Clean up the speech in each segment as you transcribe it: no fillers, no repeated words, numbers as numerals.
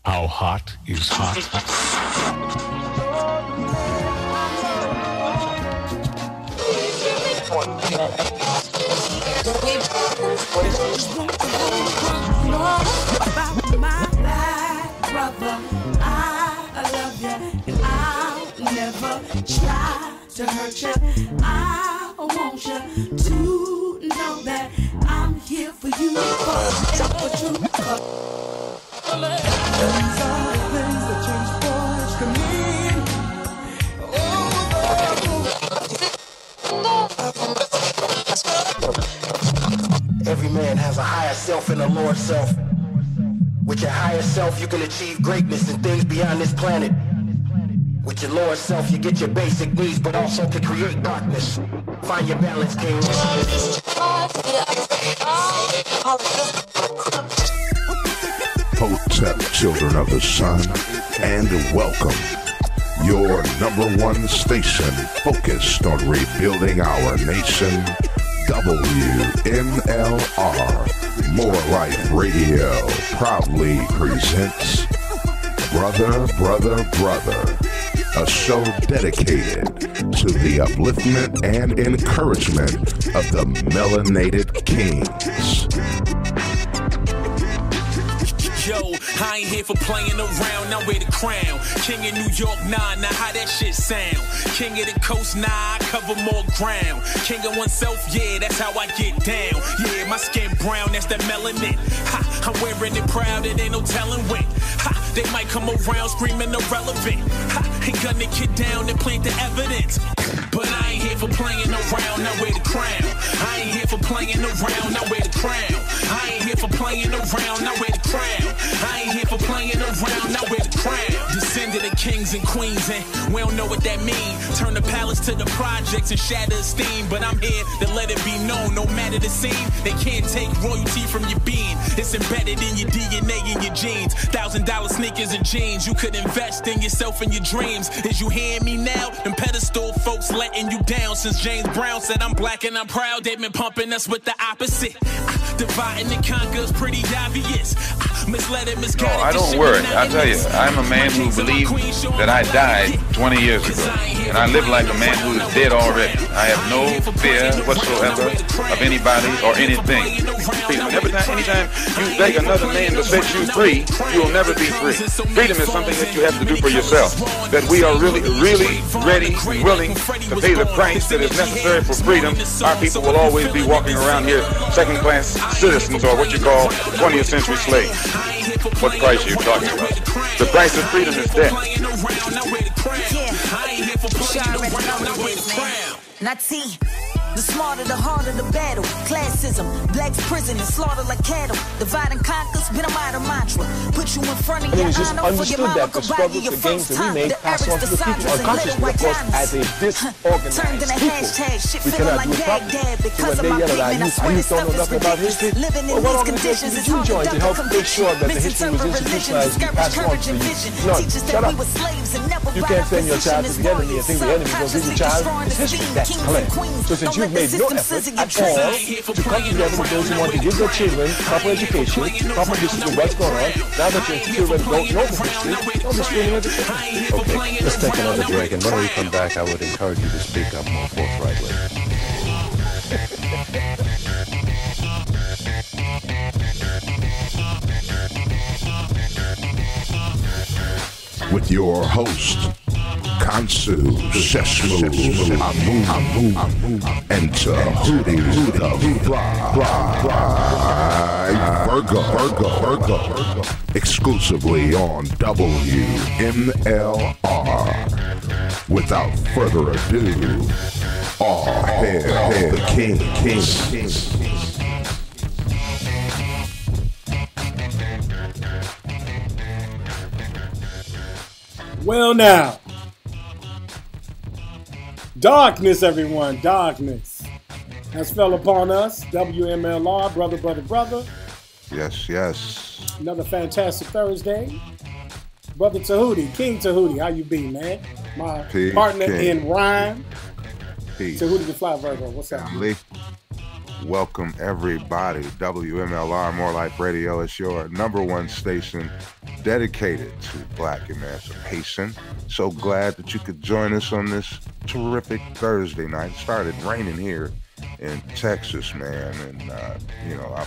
How hot is hot? About my black brother, I love you, and I'll never try to hurt you. I want you to know that I'm here for you, forever true. These are the things that change boys to me. Every man has a higher self and a lower self. With your higher self, you can achieve greatness and things beyond this planet. With your lower self, you get your basic needs, but also can create darkness. Find your balance, King. Hotep, children of the sun, and welcome. Your #1 station focused on rebuilding our nation. WMLR, More Life Radio, proudly presents Brother, Brother, Brother, a show dedicated to the upliftment and encouragement of the melanated kings. Yo, I ain't here for playing around, I wear the crown. King of New York, nah, now how that shit sound? King of the coast, nah, I cover more ground. King of oneself, yeah, that's how I get down. Yeah, my skin brown, that's that melanin. Ha, I'm wearing it proud, it ain't no telling when. Ha, they might come around screaming irrelevant. Ha, ain't gonna get down and plant the evidence. But I ain't here for playing around, I wear the crown. I ain't here for playing around, I wear the crown. I ain't here for playing around, I wear the crown. I ain't here for playing around, I wear the crown. Descended of kings and queens, and we don't know what that mean. Turn the palace to the projects and shatter esteem. But I'm here to let it be known, no matter the scene, they can't take royalty from your being. It's embedded in your DNA and your genes. $1,000 sneakers and jeans, you could invest in yourself and your dreams. Is you hearing me now? Them pedestal folks letting you down. Since James Brown said I'm black and I'm proud, they've been pumping us with the opposite. Dividing and conquer's pretty obvious. Misled and misguided. No, I don't worry. I tell you, I'm a man who believes that I died 20 years ago. And I live like a man who is dead already. I have no fear whatsoever of anybody or anything. Anytime you beg another man to set you free, you will never be free. Freedom is something that you have to do for yourself. That we are really, really ready, willing to pay the price that is necessary for freedom. Our people will always be walking around here second-class citizens, or what you call 20th century slaves. What price are you talking about? The price of freedom is death. Not see. The smarter, the harder the battle. Classism, blacks prison and slaughter like cattle. Divide and conquer's been a modern mantra. Put you in front of your honor for your mama could buy you your first time. The average, the Sandras and little white diamonds. Turned in a hashtag, shit feeling like Baghdad because of my pigment. I swear this stuff is ridiculous. Living in these conditions is hard to duck a conviction. Misinterpret religion, discourage courage and vision. Teach us that we were slaves and never you can't send your child to the enemy and think the enemy will give your child his history. That's clear. So since you've made no effort at all to come together with those who want to give their children proper education, proper history of what's going on, now that your children don't know the history, don't be screaming at the children. Okay, let's take another break, and when we come back, I would encourage you to speak up more forthrightly. With your host, Khonsu, Sheshmu, Amun, and Tehuti, Virgo, exclusively on WMLR. Without further ado, all hail the King. Well now, darkness, everyone, darkness has fell upon us. WMLR, brother. Yes. Another fantastic Thursday. Brother Tehuti, King Tehuti, how you be, man? My partner in rhyme. Peace. Tehuti the Fly Virgo, what's up? Welcome everybody. WMLR, More Life Radio. It's your number one station dedicated to Black emancipation. So glad that you could join us on this terrific Thursday night. It started raining here in Texas, man. And, I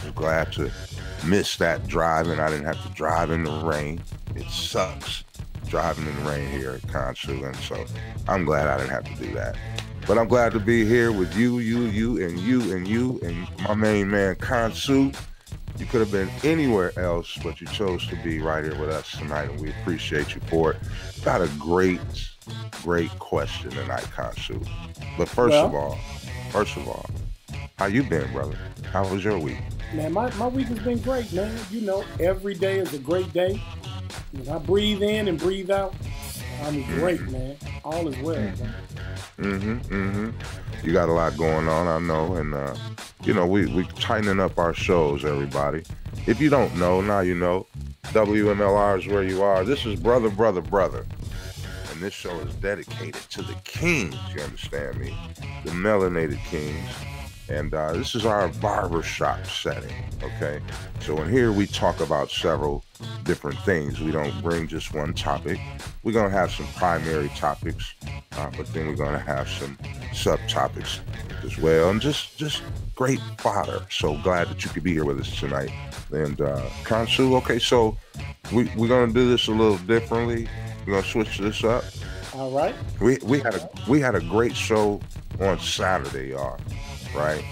was glad to miss that driving. I didn't have to drive in the rain. It sucks driving in the rain here at Khonsu. And so I'm glad I didn't have to do that. But I'm glad to be here with you, and my main man, Khonsu. You could have been anywhere else, but you chose to be right here with us tonight, and we appreciate you for it. Got a great question tonight, Khonsu. But first of all, how you been, brother? How was your week? Man, my week has been great, man. You know, every day is a great day. When I breathe in and breathe out, I'm great, man. All is well, man. You got a lot going on, I know, and we tightening up our shows, everybody. If you don't know, now you know. WMLR is where you are. This is Brother, and this show is dedicated to the kings. You understand me? The melanated kings. And this is our barbershop setting, okay? So in here we talk about several different things. We don't bring just one topic. We're going to have some primary topics, but then we're going to have some subtopics as well. And just great fodder. So glad that you could be here with us tonight. And Khonsu, okay, so we're going to do this a little differently. We're going to switch this up. All right. We had a great show on Saturday, y'all. Right,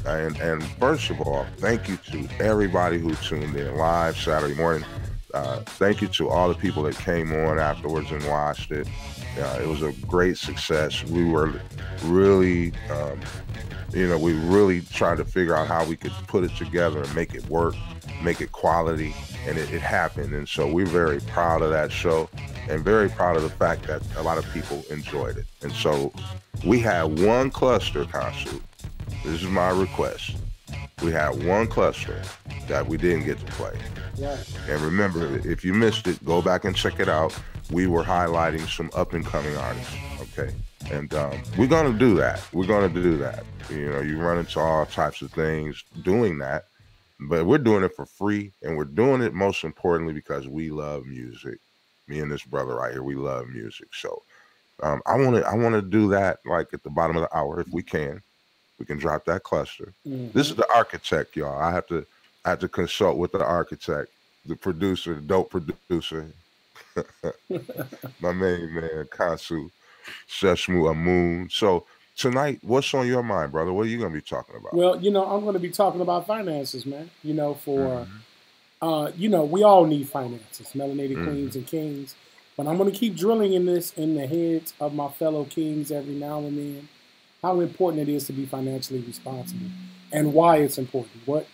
and first of all, thank you to everybody who tuned in live Saturday morning. Thank you to all the people that came on afterwards and watched it. It was a great success. We were really, we really tried to figure out how we could put it together and make it work, make it quality, and it happened. And so we're very proud of that show and very proud of the fact that a lot of people enjoyed it. And so we had one cluster, Khonsu. This is my request. We had one cluster that we didn't get to play. Yeah. And remember, if you missed it, go back and check it out. We were highlighting some up-and-coming artists, okay? And we're going to do that. We're going to do that. You run into all types of things doing that, but we're doing it for free, and we're doing it most importantly because we love music. Me and this brother right here, we love music. So I want to do that like at the bottom of the hour if we can. We can drop that cluster. Mm-hmm. This is the architect, y'all. I have to consult with the architect, the producer, the dope producer, my main man, Khonsu, Sheshmu, Amun. So tonight, what's on your mind, brother? What are you going to be talking about? Well, I'm going to be talking about finances, man. We all need finances, melanated queens and kings. But I'm going to keep drilling in the heads of my fellow kings every now and then. How important it is to be financially responsible and why it's important, what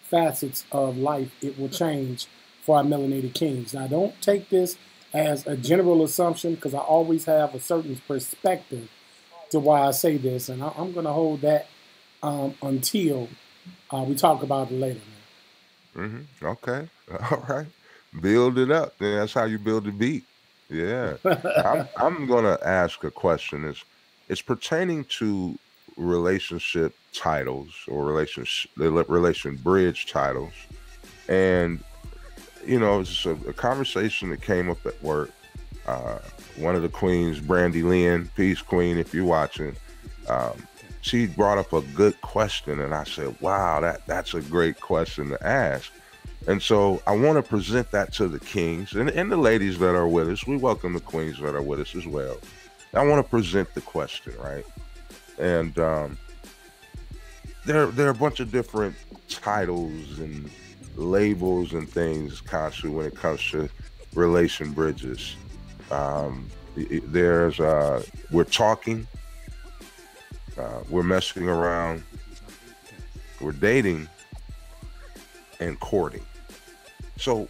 facets of life it will change for our melanated kings. Now, don't take this as a general assumption because I always have a certain perspective to why I say this, and I'm going to hold that until we talk about it later, man. Okay. All right. Build it up. That's how you build a beat. Yeah. I'm going to ask a question. It's pertaining to relationship titles or relation bridge titles. And, it's a conversation that came up at work. One of the queens, Brandy Lynn, Peace Queen, if you're watching, she brought up a good question. And I said, wow, that's a great question to ask. And so I want to present that to the kings and the ladies that are with us. We welcome the queens that are with us as well. I want to present the question, right? And there are a bunch of different titles and labels and things, Khonsu, when it comes to relation bridges. There's we're talking, we're messing around, we're dating, and courting. So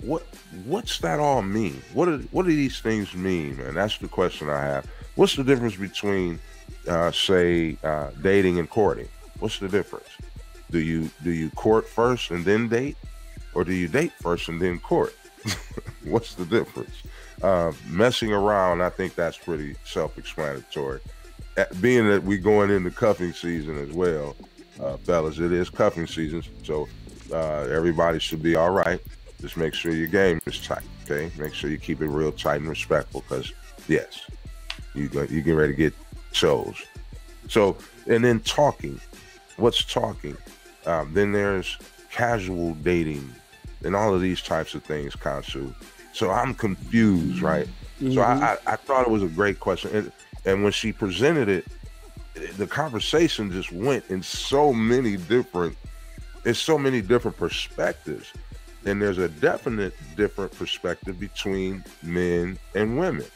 what's that all mean? What do these things mean, man? That's the question I have. What's the difference between, dating and courting? What's the difference? Do you court first and then date, or do you date first and then court? What's the difference? Messing around, I think that's pretty self-explanatory. Being that we're going into cuffing season as well, fellas, it is cuffing season, so everybody should be all right. Just make sure your game is tight, okay? Make sure you keep it real tight and respectful, because yes, you get ready to get chose. So, and then talking. What's talking? Then there's casual dating and all of these types of things, Khonsu. So I'm confused, right? Mm-hmm. So I thought it was a great question. And when she presented it, the conversation just went in so many different perspectives. And there's a definite different perspective between men and women,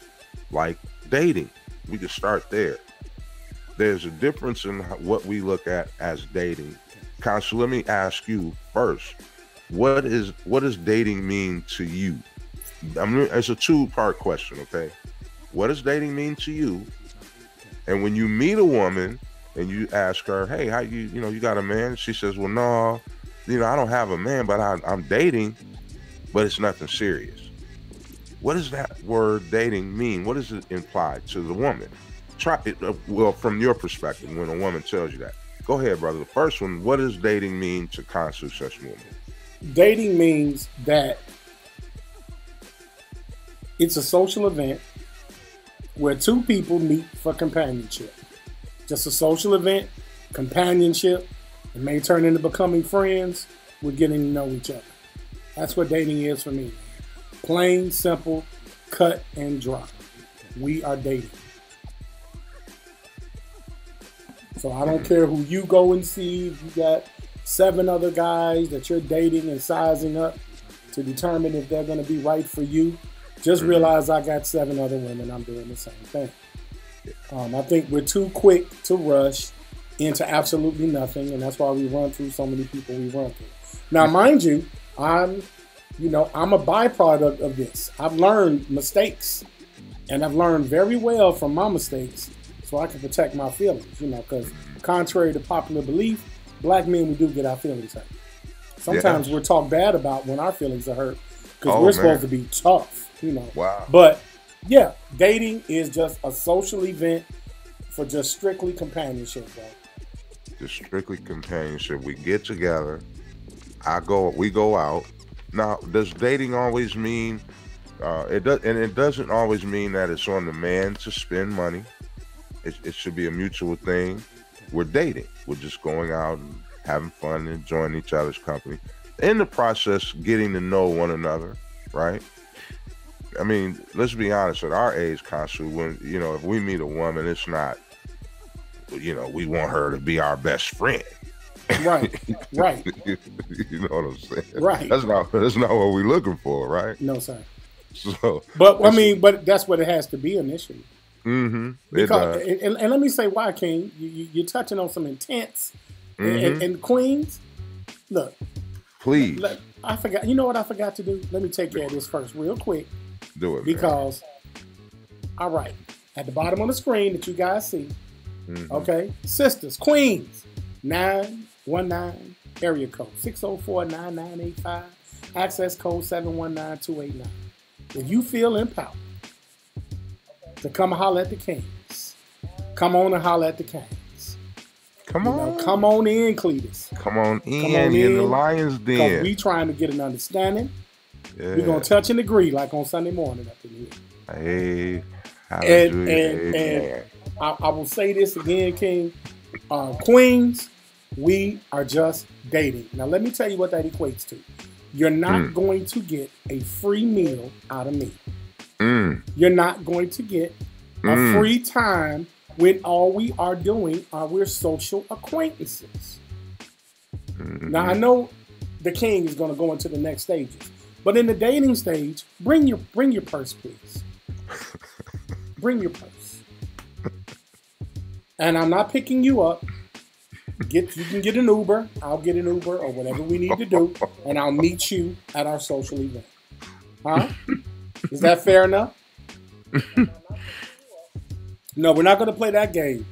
like dating. We can start there. There's a difference in what we look at as dating. Khonsu, let me ask you first, what does dating mean to you? It's a two-part question, okay? What does dating mean to you? And when you meet a woman and you ask her, hey, how you got a man? She says, well, no, I don't have a man, but I'm dating, but it's nothing serious. What does that word dating mean? What does it imply to the woman? Try it, well, from your perspective, when a woman tells you that. Go ahead, brother. The first one, what does dating mean to Khonsu, Sheshmu? Dating means that it's a social event where two people meet for companionship. Just a social event, companionship. It may turn into becoming friends. We're getting to know each other. That's what dating is for me. Plain, simple, cut and dry. We are dating. So I don't care who you go and see. If you got 7 other guys that you're dating and sizing up to determine if they're going to be right for you, just realize I got 7 other women. I'm doing the same thing. I think we're too quick to rush into absolutely nothing, and that's why we run through so many people we run through. Now, mind you, I'm a byproduct of this. I've learned mistakes, and I've learned very well from my mistakes, so I can protect my feelings. Because contrary to popular belief, black men, we do get our feelings hurt. Sometimes we're talked bad about when our feelings are hurt, because we're supposed to be tough. Wow. But yeah, dating is just a social event for just strictly companionship, bro. Just strictly companionship. We get together. We go out. Now, does dating always mean? It doesn't always mean that it's on the man to spend money. It should be a mutual thing. We're dating. We're just going out and having fun and enjoying each other's company. In the process, getting to know one another, right? I mean, let's be honest. At our age, Khonsu, when if we meet a woman, it's not, we want her to be our best friend. Right. You know what I'm saying? Right. That's not what we're looking for, right? No, sir. So, but that's what it has to be initially. Mm-hmm. Because, and let me say why, King. You're touching on some intense and Queens. Look, please. I forgot. You know what I forgot to do? Let me take care of this first, real quick. Do it, because, all right, at the bottom of the screen that you guys see, okay, sisters, Queens, 919 area code 604-9985, access code 719289. If you feel empowered to come holler at the Kings, come on and holler at the Kings. Come on. Come on in, Cletus. Come on in the Lions Den. Because we trying to get an understanding. Yeah. We're going to touch and agree like on Sunday morning up in Hey, here. And I will say this again, King. Queens, we are just dating. Now, let me tell you what that equates to. You're not going to get a free meal out of me. You're not going to get a free time when all we are doing are we're social acquaintances. Now, I know the King is going to go into the next stages. But in the dating stage, bring your purse, please. Bring your purse. And I'm not picking you up. You can get an Uber. I'll get an Uber or whatever we need to do, and I'll meet you at our social event. Huh? Is that fair enough? No, we're not going to play that game,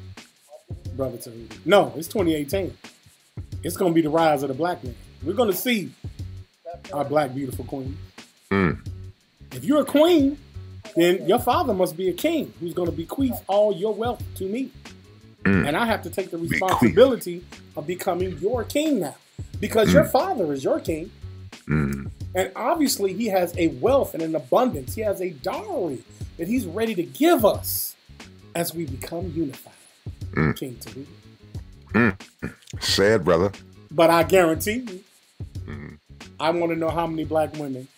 brother Tehuti. No, it's 2018. It's going to be the rise of the black man. We're going to see our black beautiful queen. If you're a queen, then your father must be a king who's going to bequeath all your wealth to me. And I have to take the responsibility of becoming your king now. Because your father is your king. And obviously he has a wealth and an abundance. He has a dowry that he's ready to give us as we become unified. King Tehuti. Say it, brother. But I guarantee you, I want to know how many black women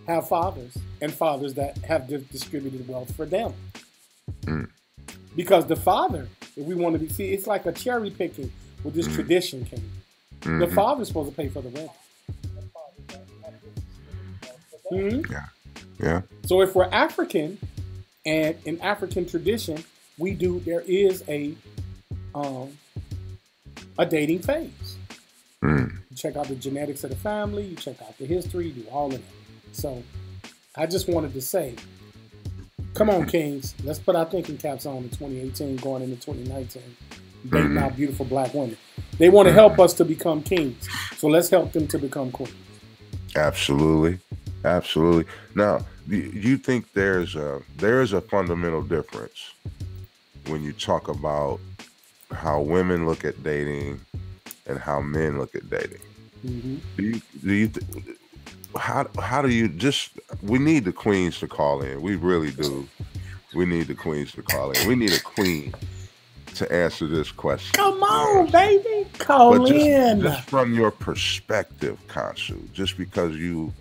have fathers and fathers that have distributed wealth for them. Because the father, if we want to be, see, it's like a cherry picking with this tradition, King. The father's supposed to pay for the wedding. Yeah. So if we're African, and in African tradition, there is a dating phase. You check out the genetics of the family, you check out the history, you do all of that. So I just wanted to say, come on, kings, let's put our thinking caps on in 2018, going into 2019, dating out beautiful black women. They want to help us to become kings, so let's help them to become queens. Absolutely. Now, you think there's a fundamental difference when you talk about how women look at dating and how men look at dating? How do you we need the queens to call in. We really do. We need the queens to call in. We need a queen to answer this question. Come on, baby. Call in. Just from your perspective, Khonsu, just because you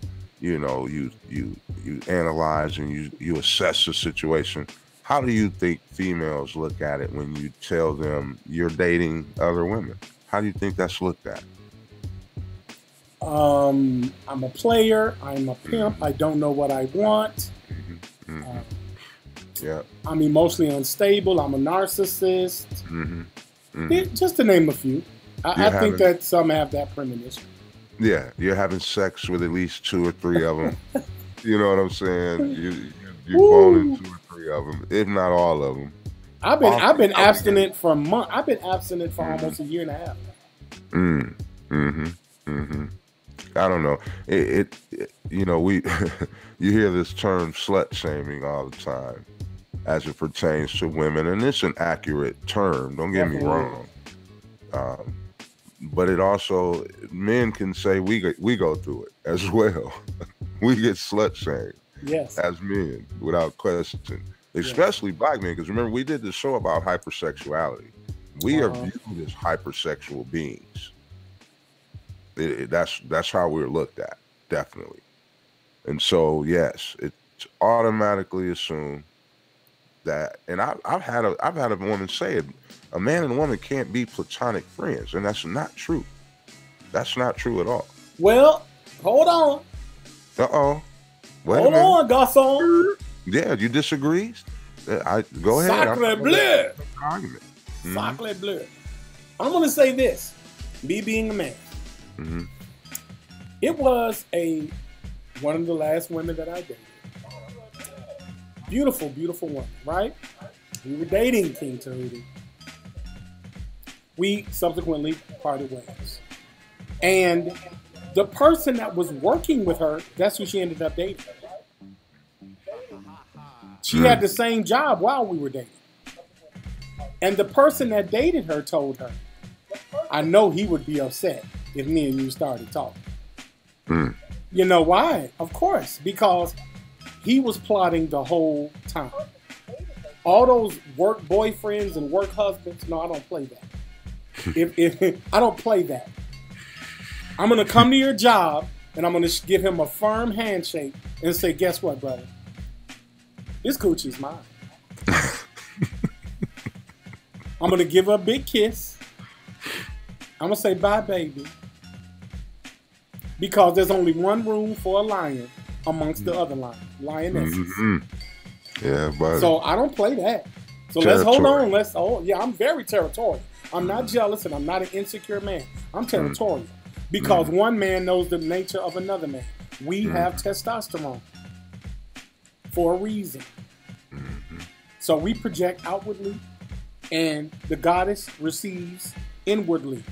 analyze and you assess the situation, how do you think females look at it when you tell them you're dating other women? How do you think that's looked at? I'm a player. I'm a pimp. I don't know what I want. I'm emotionally unstable. I'm a narcissist. Just to name a few. I think that some have that premonition. Yeah, you're having sex with at least 2 or 3 of them. You know what I'm saying? You're boning 2 or 3 of them, if not all of them. I've been abstinent for months. I've been abstinent for almost a year and a half. I don't know. You hear this term slut shaming all the time as it pertains to women, and it's an accurate term. Don't get me wrong. But it also, men can say we go through it as well. We get slut shamed as men without question, especially black men. Because remember, we did this show about hypersexuality. We are viewed as hypersexual beings. That's how we're looked at, definitely. And so, yes, it's automatically assumed that. And I've had a woman say it. A man and a woman can't be platonic friends, and that's not true. That's not true at all. Well, hold on. Hold on, garçon. Yeah, you disagree? Go ahead. Sacre bleu. Sacre bleu. I'm going to say this. Me being a man. It was one of the last women that I dated. Beautiful, beautiful woman, right? We were dating, King Tehuti. We subsequently parted ways. And the person that was working with her, that's who she ended up dating. She had the same job while we were dating. And the person that dated her told her, I know he would be upset if me and you started talking. You know why? Of course, because he was plotting the whole time. All those work boyfriends and work husbands, no, I don't play that. If I don't play that. I'm going to come to your job and I'm going to give him a firm handshake and say, guess what, brother? This coochie's mine. I'm going to give her a big kiss. I'm going to say, bye, baby. Because there's only one room for a lion amongst the other lionesses. Yeah, buddy. So I don't play that. So let's hold on. I'm very territorial. I'm not jealous and I'm not an insecure man. I'm territorial. Because one man knows the nature of another man. We have testosterone for a reason. So we project outwardly and the goddess receives inwardly.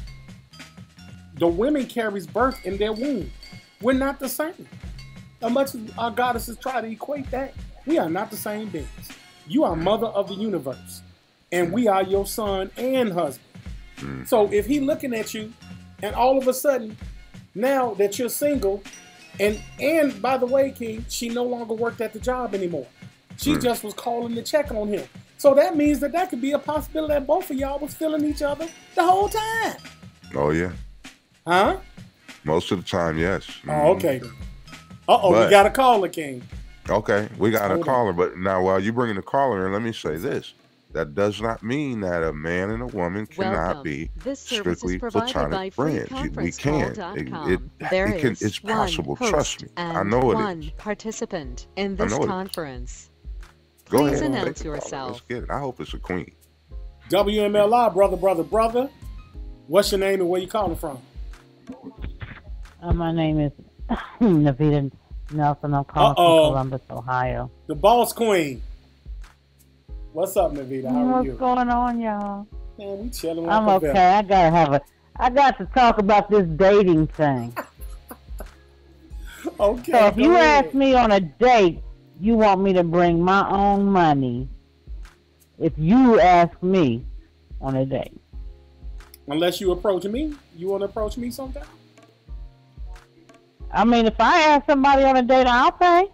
The women carries birth in their womb. We're not the same. As much as our goddesses try to equate that, we are not the same beings. You are mother of the universe. and we are your son and husband. So if he looking at you, and all of a sudden, now that you're single, and by the way, King, she no longer worked at the job anymore. She just was calling to check on him. So that means that could be a possibility that both of y'all was feeling each other the whole time. Oh, yeah. Huh? Most of the time, yes. Oh, okay. Uh-oh, we got a caller, King. Okay, we got a caller. But now, while you're bringing the caller in, let me say this. That does not mean that a man and a woman cannot be strictly platonic friends. We can. It's possible. Trust me. I know it is. Participant in this conference. Go Please ahead. announce yourself. Let's get it. I hope it's a queen. WMLR, brother. What's your name and where you calling from? My name is Navita Nelson. I'm calling from Columbus, Ohio. The boss queen. What's up, Navita? How are you? What's going on, y'all? Man, we chilling. I'm okay. I got to talk about this dating thing. Okay. So if you ask me on a date, you want me to bring my own money. If you ask me on a date. Unless you approach me. You want to approach me sometime? I mean, if I ask somebody on a date, I'll pay.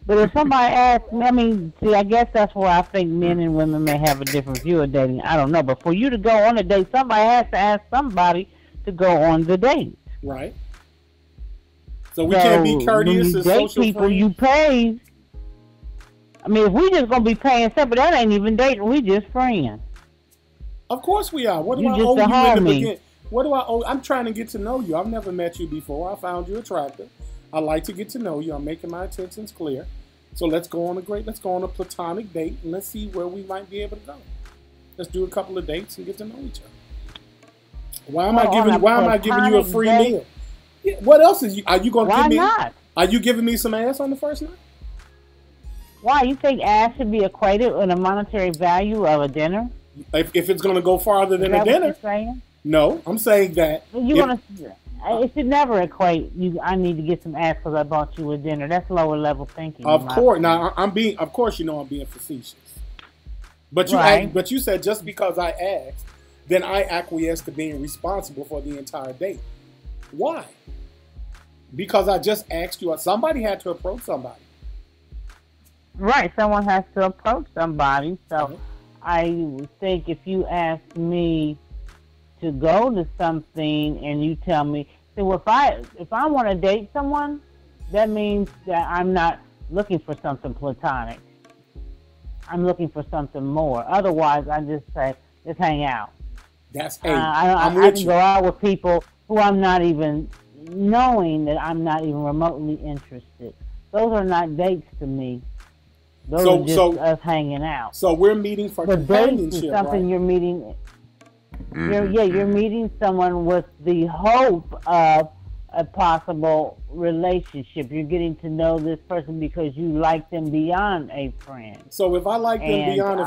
But if somebody asks me, I guess that's where I think men and women may have a different view of dating. I don't know. But for you to go on a date, somebody has to ask somebody to go on the date. Right. So we can't be courteous and social people, friends? You pay. I mean, if we just going to be paying separate, that ain't even dating. We just friends. Of course we are. What do I owe you in the beginning? What do I owe? I'm trying to get to know you. I've never met you before. I found you attractive. I like to get to know you. I'm making my intentions clear. So let's go on a platonic date and let's see where we might be able to go. Let's do a couple of dates and get to know each other. Why am I giving you a free meal? Yeah, what else are you going to give me? Why not? Are you giving me some ass on the first night? Why? You think ass should be equated with a monetary value of a dinner? If it's going to go farther than a dinner. What you're saying? No, I'm saying that. It should never equate. I need to get some ass because I bought you a dinner. That's lower level thinking. Of course. Now of course, I'm being facetious. But but you said just because I asked, then I acquiesce to being responsible for the entire date. Why? Because I just asked you. Somebody had to approach somebody. Right. Someone has to approach somebody. So I think if you ask me to go to something and you tell me, so if I want to date someone, that means that I'm not looking for something platonic. I'm looking for something more. Otherwise, I just say, let's hang out. That's I can go out with people who I'm not even knowing that I'm not even remotely interested. Those are not dates to me. Those are just us hanging out. So we're meeting for companionship, dates is something right? You're meeting. You're meeting someone with the hope of a possible relationship. You're getting to know this person because you like them beyond a friend. So if I like them beyond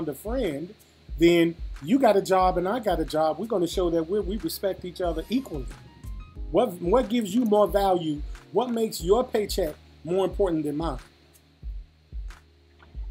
a friend, then you got a job and I got a job. We're going to show that we respect each other equally. What gives you more value? What makes your paycheck more important than mine?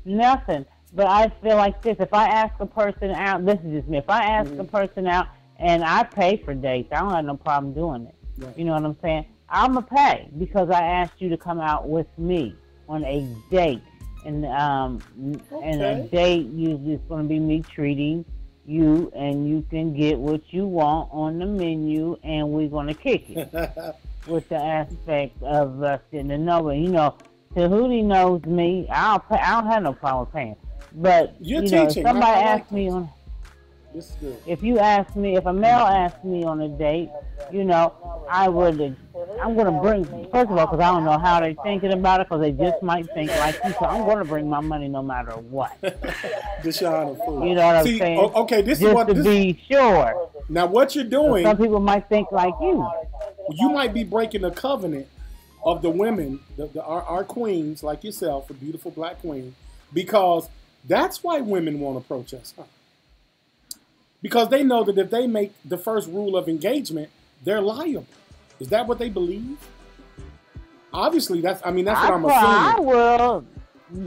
Nothing. But I feel like this. If I ask a person out, this is just me. If I ask a person out and I pay for dates, I don't have no problem doing it. Right. You know what I'm saying? I'm going to pay because I asked you to come out with me on a date. And a date usually is going to be me treating you, and you can get what you want on the menu, and we're going to kick it with the aspect of us getting to know it. You know, Tehuti knows me. I don't have no problem paying. But if somebody asks me on, if a male asks me on a date, I'm going to bring, first of all, because I don't know how they're thinking about it, because they just might think like you, so I'm going to bring my money no matter what. Deshaun, you know what I'm saying? Okay, be sure. Now, what you're doing, some people might think like you. You might be breaking a covenant of the women, our queens, like yourself, a beautiful black queen, because that's why women won't approach us, huh? Because they know that if they make the first rule of engagement, they're liable. Is that what they believe? Obviously, that's what I'm assuming. I will.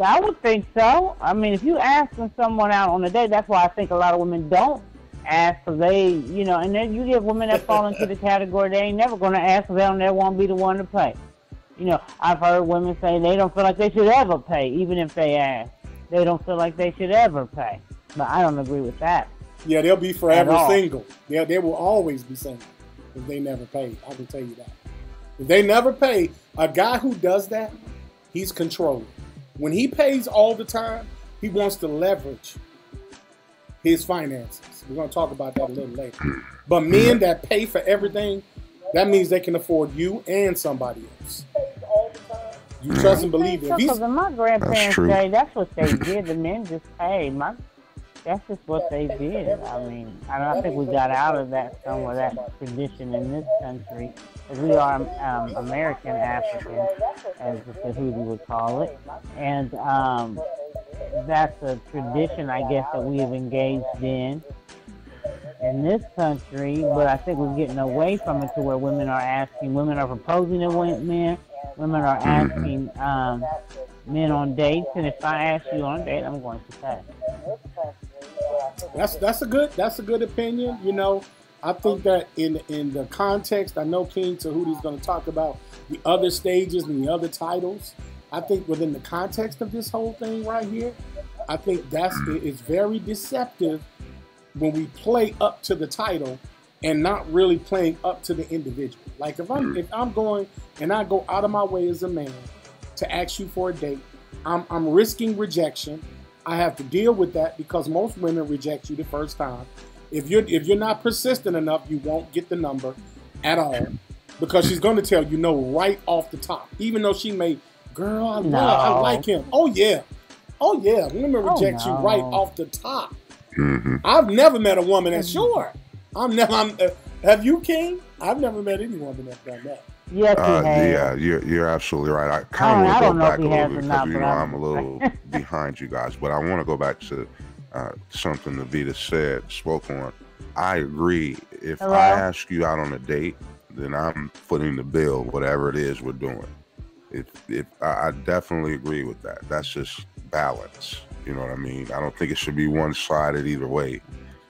I would think so. I mean, if you asking someone out on a date, that's why I think a lot of women don't ask, because they, you know, and then you get women that fall into the category they ain't never going to ask, because they don't ever want to be the one to pay. You know, I've heard women say they don't feel like they should ever pay, even if they ask. They don't feel like they should ever pay. But I don't agree with that. Yeah, they'll be forever single. They will always be single if they never pay. I can tell you that. If they never pay, a guy who does that, he's controlling. When he pays all the time, he wants to leverage his finances. We're going to talk about that a little later. But men that pay for everything, that means they can afford you and somebody else. You trust and believe it. Because in my grandparents' day, that's what they did. The men just paid. That's just what they did. I mean, I think we got out of that some of that tradition in this country. Because we are American African, as the Tehuti would call it. And that's a tradition, I guess, that we have engaged in this country. But I think we're getting away from it to where women are proposing to men. Women are asking men on dates, and if I ask you on a date, I'm going to pay. That's a good opinion. You know, I think that in the context, I know King Tehuti is going to talk about the other stages and the other titles. I think within the context of this whole thing right here, I think it's very deceptive when we play up to the title and not really playing up to the individual. Like if I'm going and I go out of my way as a man to ask you for a date, I'm risking rejection. I have to deal with that because most women reject you the first time. If you're not persistent enough, you won't get the number at all because she's going to tell you no right off the top. Even though she may, girl, I like him. Oh yeah, women reject you right off the top. I've never met a woman that's sure. Have you, King? I've never met any woman that's done that. Yes, yeah, you're absolutely right. I kind of want to go back a little bit because I'm a little behind you guys, but I want to go back to something Navita spoke on. I agree. If I ask you out on a date, then I'm footing the bill, whatever it is we're doing. I definitely agree with that. That's just balance. You know what I mean? I don't think it should be one-sided either way.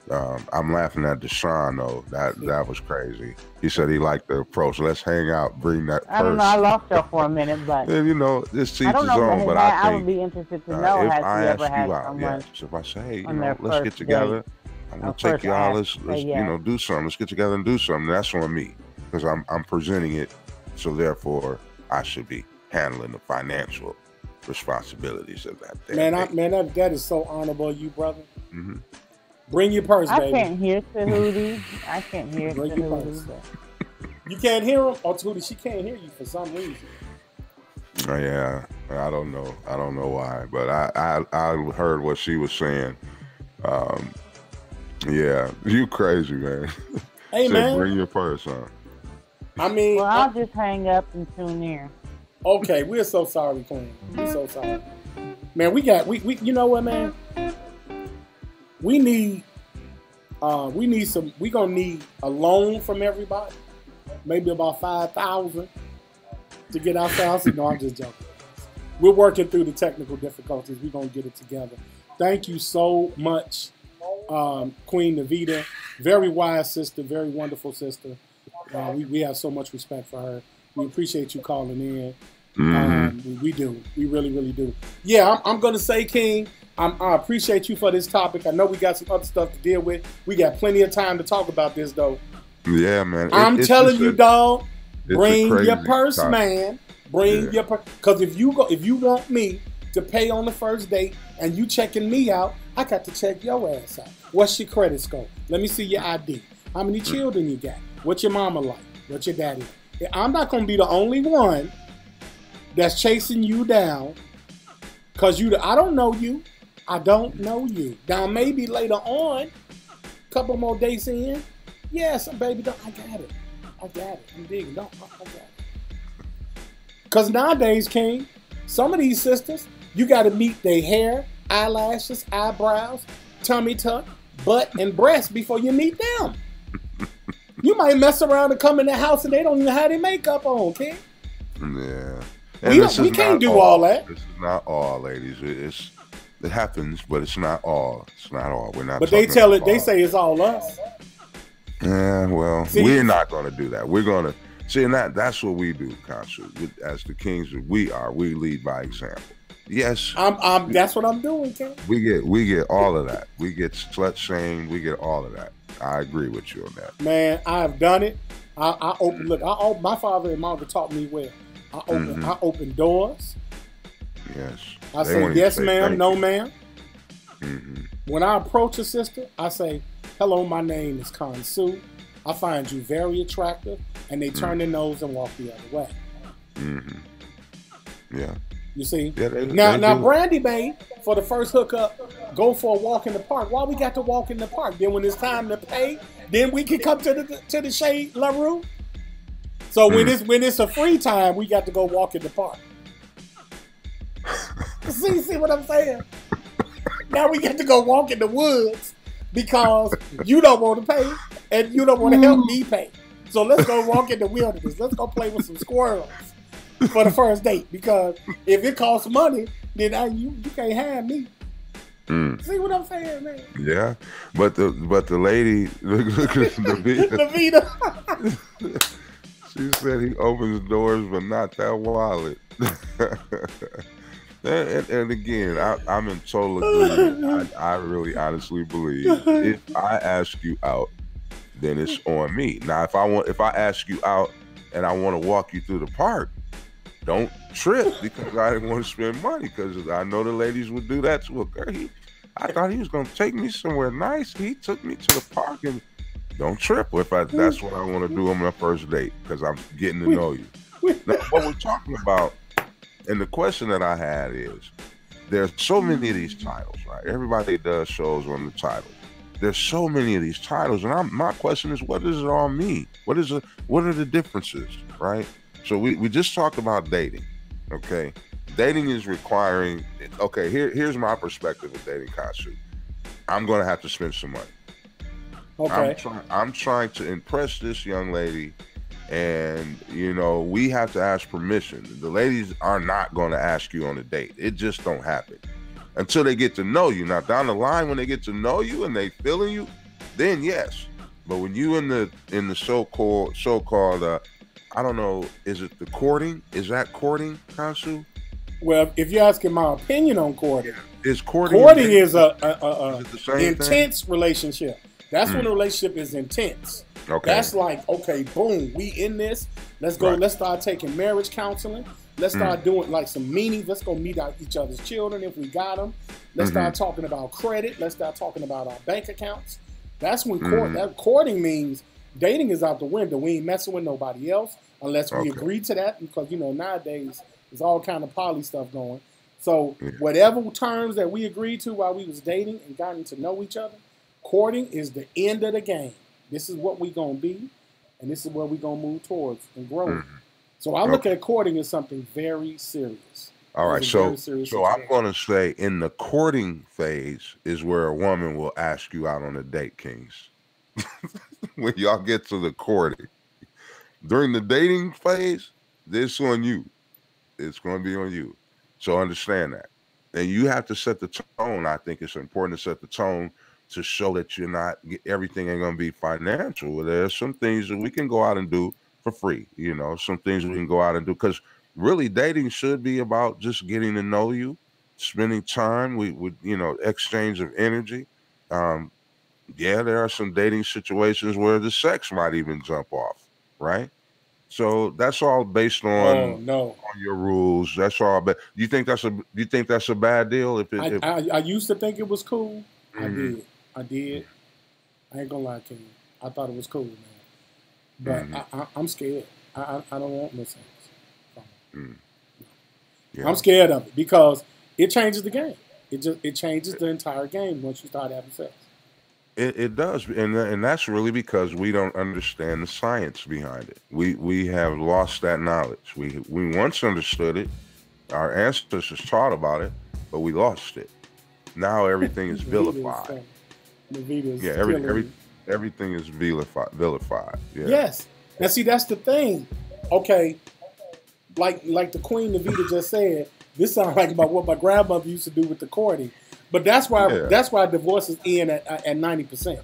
I'm laughing at Deshaun though. That was crazy. He said he liked the approach. Let's hang out, bring that purse. I don't know. I lost her for a minute, but and you know, this teach his own. But I think would be interested to know if has I he ask ever had you out, someone so if I say, hey, you know, let's get together. I'm gonna take you out. Let's you know, do something. Let's get together and do something. That's on me because I'm presenting it. So therefore, I should be handling the financial responsibilities of that. Man, that is so honorable, you brother. Bring your purse, baby. I can't hear Tehuti. I can't hear Tehuti. You can't hear him? Oh, Tehuti, she can't hear you for some reason. Yeah, I don't know. I don't know why, but I heard what she was saying. Yeah, you crazy, man. Hey, man. Bring your purse, huh? I mean... Well, I'll just hang up and tune in. Okay, we're so sorry, Queen. We're so sorry. Man, we you know what, man? We need some, we're going to need a loan from everybody. Maybe about $5,000 to get our house. No, I'm just joking. We're working through the technical difficulties. We're going to get it together. Thank you so much, Queen Navita. Very wise sister, very wonderful sister. We have so much respect for her. We appreciate you calling in. We do. We really, really do. Yeah, I'm going to say, King, I appreciate you for this topic. I know we got some other stuff to deal with. We got plenty of time to talk about this, though. Yeah, man. I'm telling you, dog, bring your purse, man. Bring your purse. Because if you want me to pay on the first date and you checking me out, I got to check your ass out. What's your credit score? Let me see your ID. How many children you got? What's your mama like? What's your daddy like? I'm not going to be the only one that's chasing you down because I don't know you. I don't know you. Now, maybe later on, a couple more days in, yes, baby, I got it. I'm digging. I got it. Because nowadays, King, some of these sisters, you got to meet their hair, eyelashes, eyebrows, tummy tuck, butt, and breast before you meet them. You might mess around and come in the house and they don't even have their makeup on, King. Yeah. We can't do all that. This is not all, ladies. It happens, but it's not all. It's not all. We're not. But they tell it. They say it's all us. Yeah, well, we're not going to do that. We're going to see, and that's what we do, Khonsu. As the kings that we are, we lead by example. Yes, that's what I'm doing, Ken. We get all of that. We get slut shamed. We get all of that. I agree with you on that. Man, I've done it. I open. Look, my father and mother taught me well. I open doors. Yes. I say yes, ma'am, no, ma'am. When I approach a sister, I say, "Hello, my name is Khonsu. I find you very attractive," and they turn their nose and walk the other way. Yeah. You see? Yeah, now, Brandy Bay, for the first hookup, go for a walk in the park. Why we got to walk in the park? Then when it's time to pay, then we can come to the Shade La Rue. So when it's a free time, we got to go walk in the park. see what I'm saying? Now we get to go walk in the woods because you don't want to pay and you don't want to help me pay. So let's go walk in the wilderness. Let's go play with some squirrels for the first date, because if it costs money, then you can't have me. See what I'm saying, man? Yeah, but the lady, Levita. She said he opens doors, but not that wallet. and again, I'm in total agreement. I really honestly believe if I ask you out, then it's on me. Now, if I ask you out and I want to walk you through the park, don't trip because I didn't want to spend money, because I know the ladies would do that to a girl. I thought he was going to take me somewhere nice. He took me to the park, and don't trip if that's what I want to do on my first date, because I'm getting to know you. Now, what we're talking about, and the question that I had is, there's so many of these titles, right? Everybody does shows on the title. There's so many of these titles, and my question is, what does it all mean? What are the differences, right? So we just talked about dating, okay? Dating is requiring, okay, here's my perspective of dating, Khonsu. I'm going to have to spend some money. Okay. I'm trying to impress this young lady, and, we have to ask permission. The ladies are not going to ask you on a date. It just don't happen until they get to know you. Now, down the line, when they get to know you and they feeling you, then yes. But when you in the so-called I don't know, is it the courting? Is that courting, Khonsu? Well, if you're asking my opinion on courting, is courting is a intense relationship. That's when a relationship is intense. Okay. That's like, okay, boom, we in this. Let's go. Right. Let's start taking marriage counseling. Let's start doing like some meetings. Let's go meet each other's children if we got them. Let's start talking about credit. Let's start talking about our bank accounts. That's when courting means dating is out the window. We ain't messing with nobody else unless we agree to that, because nowadays there's all kind of poly stuff going. So whatever terms that we agreed to while we was dating and gotten to know each other, courting is the end of the game. This is what we gonna be, and this is where we gonna move towards and grow. So I look at courting as something very serious. All right, so I'm gonna say in the courting phase is where a woman will ask you out on a date, Kings. When y'all get to the courting, during the dating phase, this on you. It's going to be on you. So understand that. And you have to set the tone. I think it's important to set the tone to show that you're not, everything ain't going to be financial. There's some things that we can go out and do for free. Some things we can go out and do, because really dating should be about just getting to know you, spending time. We would, exchange of energy. Yeah, there are some dating situations where the sex might even jump off, right? So that's all based on your rules. That's all. But do you think that's a bad deal? I used to think it was cool. I did. I ain't gonna lie to you. I thought it was cool, man. But I'm scared. I don't want no sex. Yeah. I'm scared of it because it changes the game. It changes the entire game once you start having sex. It does, and that's really because we don't understand the science behind it. We have lost that knowledge. We once understood it. Our ancestors taught about it, but we lost it. Now everything is vilified. Everything is vilified. Yeah. Yes. Now see, that's the thing. Okay, like the Queen Navita just said, this sounds like about what my grandmother used to do with the courting. But that's why divorces end at 90%.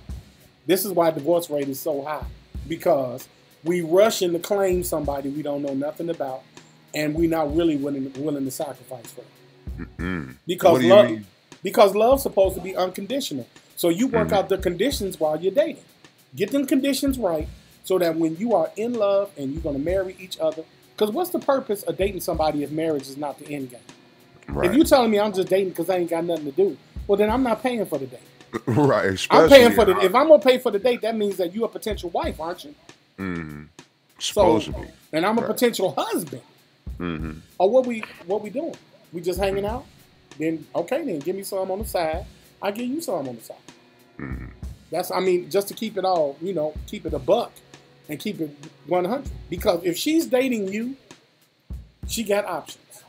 This is why divorce rate is so high, because we rush in to claim somebody we don't know nothing about, and we're not really willing to sacrifice for it. Mm-hmm. Because love's supposed to be unconditional. So you work out the conditions while you're dating. Get them conditions right so that when you are in love and you're going to marry each other, because what's the purpose of dating somebody if marriage is not the end game? Right. If you're telling me I'm just dating because I ain't got nothing to do, well, then I'm not paying for the date. Right. I'm paying for the. If I'm gonna pay for the date, that means that you're a potential wife, aren't you? Mm-hmm. Supposed to be. And I'm a potential husband. Mm-hmm. Or what we doing? We just hanging out? Then give me some on the side. I give you some on the side. Mm-hmm. Just to keep it all, keep it a buck and keep it 100. Because if she's dating you, she got options.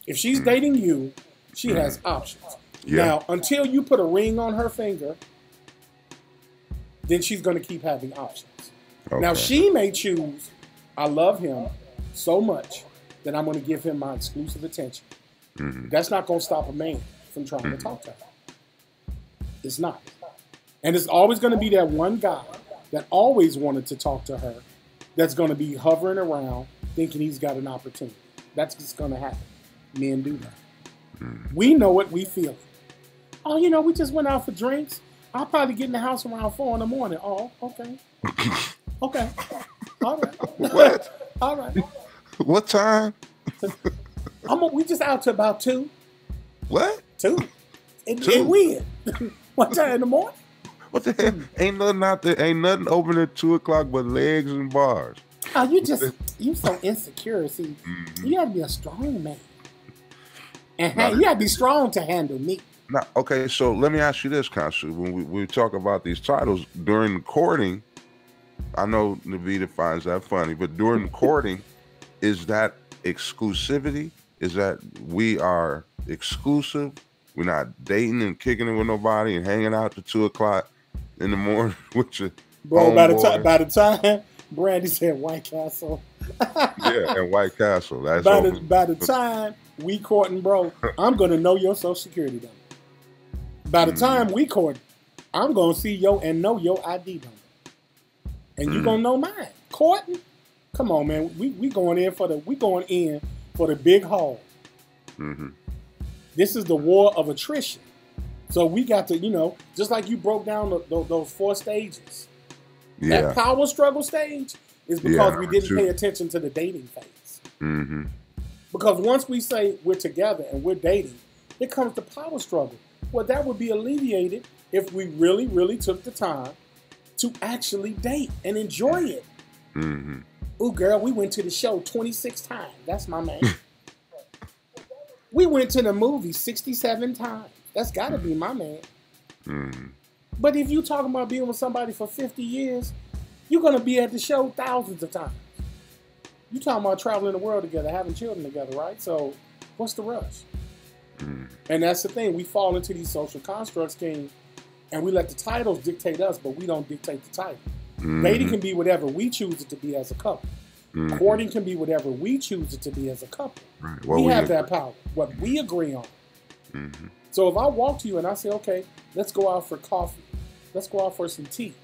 If she's dating you, she has options. Yeah. Now, until you put a ring on her finger, then she's going to keep having options. Okay. Now, she may choose, I love him so much that I'm going to give him my exclusive attention. Mm-hmm. That's not going to stop a man from trying to talk to her. It's not. And it's always going to be that one guy that always wanted to talk to her that's going to be hovering around thinking he's got an opportunity. That's just going to happen. Men do that. Mm-hmm. We know it. We feel it. Oh, we just went out for drinks. I'll probably get in the house around 4 a.m. Oh, okay. Okay. All right. What? All right. What time? We just out to about 2. What? 2. And when? What time in the morning? What the hell? Ain't nothing out there. Ain't nothing open at 2 o'clock but legs and bars. Oh, you so insecure. See, you gotta be a strong man. And you gotta be strong to handle me. Now, okay, so let me ask you this, Khonsu. When we talk about these titles, during courting, I know Navita finds that funny, but during courting, is that exclusivity? Is that we are exclusive? We're not dating and kicking it with nobody and hanging out to 2 o'clock in the morning with your by the time Brandy said White Castle. Yeah, and White Castle. That's by the time we courting, bro, I'm gonna know your social security number. By the time we court, I'm gonna see know your ID number, and you gonna know mine. Courting, come on, man. We going in for the big haul. Mm-hmm. This is the war of attrition. So we got to, just like you broke down those 4 stages. Yeah. That power struggle stage is because we didn't pay attention to the dating phase. Mm-hmm. Because once we say we're together and we're dating, here comes the power struggle. Well, that would be alleviated if we really, really took the time to actually date and enjoy it. Mm-hmm. Ooh, girl, we went to the show 26 times. That's my man. We went to the movie 67 times. That's got to be my man. Mm-hmm. But if you're talking about being with somebody for 50 years, you're going to be at the show thousands of times. You're talking about traveling the world together, having children together, right? So what's the rush? Mm. And that's the thing. We fall into these social constructs, King, and we let the titles dictate us, but we don't dictate the title. Mm-hmm. Dating can be whatever we choose it to be as a couple. Mm-hmm. Courting can be whatever we choose it to be as a couple. Right. We have that power, what we agree on. Mm-hmm. So if I walk to you and I say, okay, let's go out for coffee. Let's go out for some tea.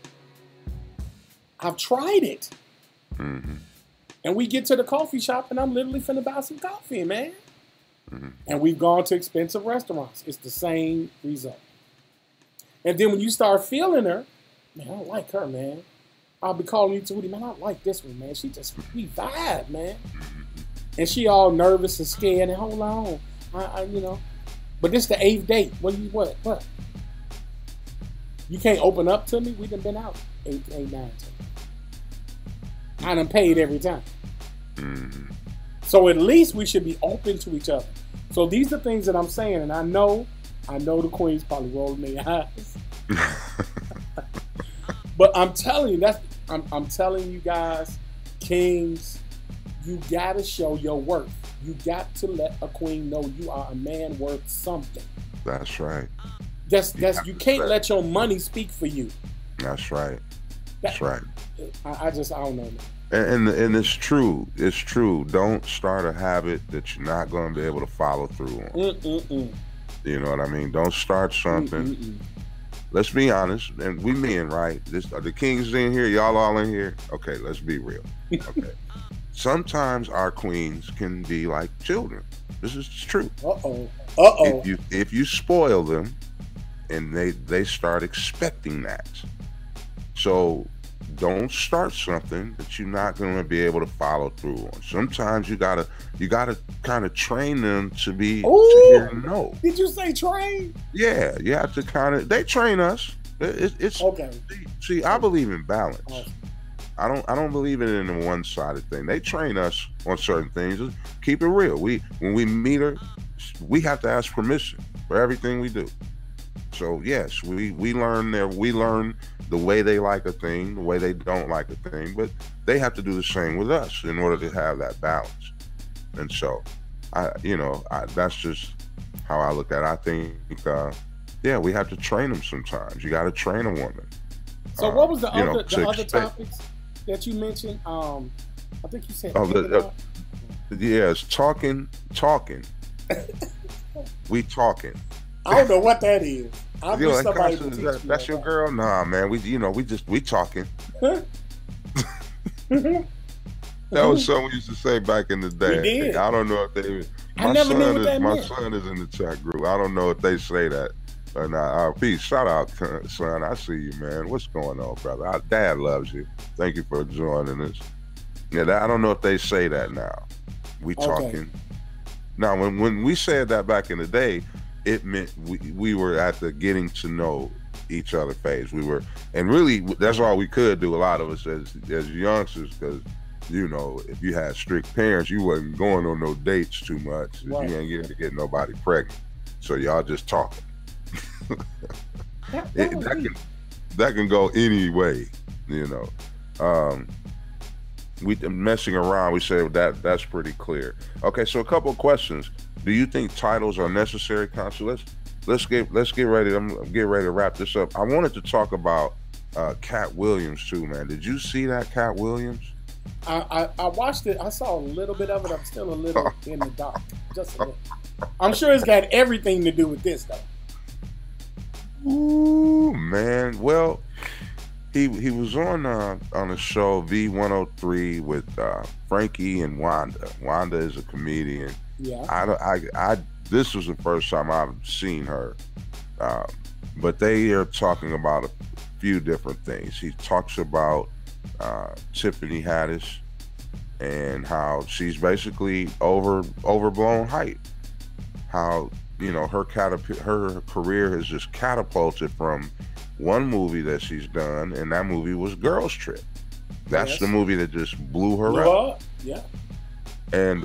I've tried it. Mm-hmm. And we get to the coffee shop and I'm literally finna buy some coffee, man. Mm-hmm. And we've gone to expensive restaurants. It's the same result. And then when you start feeling her, man, I don't like her, man. I'll be calling you Tehuti, man, I don't like this one, man. We vibe, man. And she all nervous and scared and hold on. But this the 8th date. What? You can't open up to me? We done been out 8, 9 times. I done paid every time. Mm-hmm. So at least we should be open to each other. So these are things that I'm saying, and I know the Queen's probably rolling their eyes. But I'm telling you, I'm telling you guys, Kings, you gotta show your worth. You got to let a queen know you are a man worth something. That's right. You can't let your money speak for you. That's right. That's right. I don't know, man. And it's true. It's true. Don't start a habit that you're not going to be able to follow through on. You know what I mean? Don't start something. Let's be honest, and we men, right? The kings in here, y'all all in here. Okay, let's be real. Okay. Sometimes our queens can be like children. This is true. If you spoil them, and they start expecting that. So don't start something that you're not going to be able to follow through on. Sometimes you gotta kind of train them to be to hear no. Did you say train? Yeah, you have to kind of. They train us. It's okay. See, I believe in balance. Awesome. I don't believe in a one-sided thing. They train us on certain things. Keep it real. When we meet her, we have to ask permission for everything we do. So yes, we learn the way they like a thing, the way they don't like a thing, but they have to do the same with us in order to have that balance. And so, that's just how I look at it. I think, we have to train them sometimes. You got to train a woman. So what was the other topics that you mentioned? I think you said. Yes, talking. We talking. I don't know what that is. That's your girl? Nah, man. We talking. That was something we used to say back in the day. We did. I don't know if they. My son is in the chat group. I don't know if they say that. Peace. Shout out, son. I see you, man. What's going on, brother? Dad loves you. Thank you for joining us. Yeah, I don't know if they say that now. We talking. Now, when we said that back in the day, it meant we were at the getting to know each other phase. We were, and really, that's all we could do. A lot of us as youngsters, because if you had strict parents, you wasn't going on no dates too much. Right. You ain't getting to get nobody pregnant, so y'all just talking. that can go any way, we messing around. We say that's pretty clear. Okay, so a couple of questions. Do you think titles are necessary, Khonsu? Let's get ready. I'm getting ready to wrap this up. I wanted to talk about Cat Williams too, man. Did you see that, Cat Williams? I watched it. I saw a little bit of it. I'm still a little in the dark. Just a little. I'm sure it's got everything to do with this, though. Ooh, man. Well, he was on a show V103 with Frankie and Wanda. Wanda is a comedian. Yeah. This was the first time I've seen her, but they are talking about a few different things. He talks about Tiffany Haddish and how she's basically overblown hype. How her career has just catapulted from one movie that she's done, and that movie was Girls Trip. That's the movie that just blew her up. Yeah. And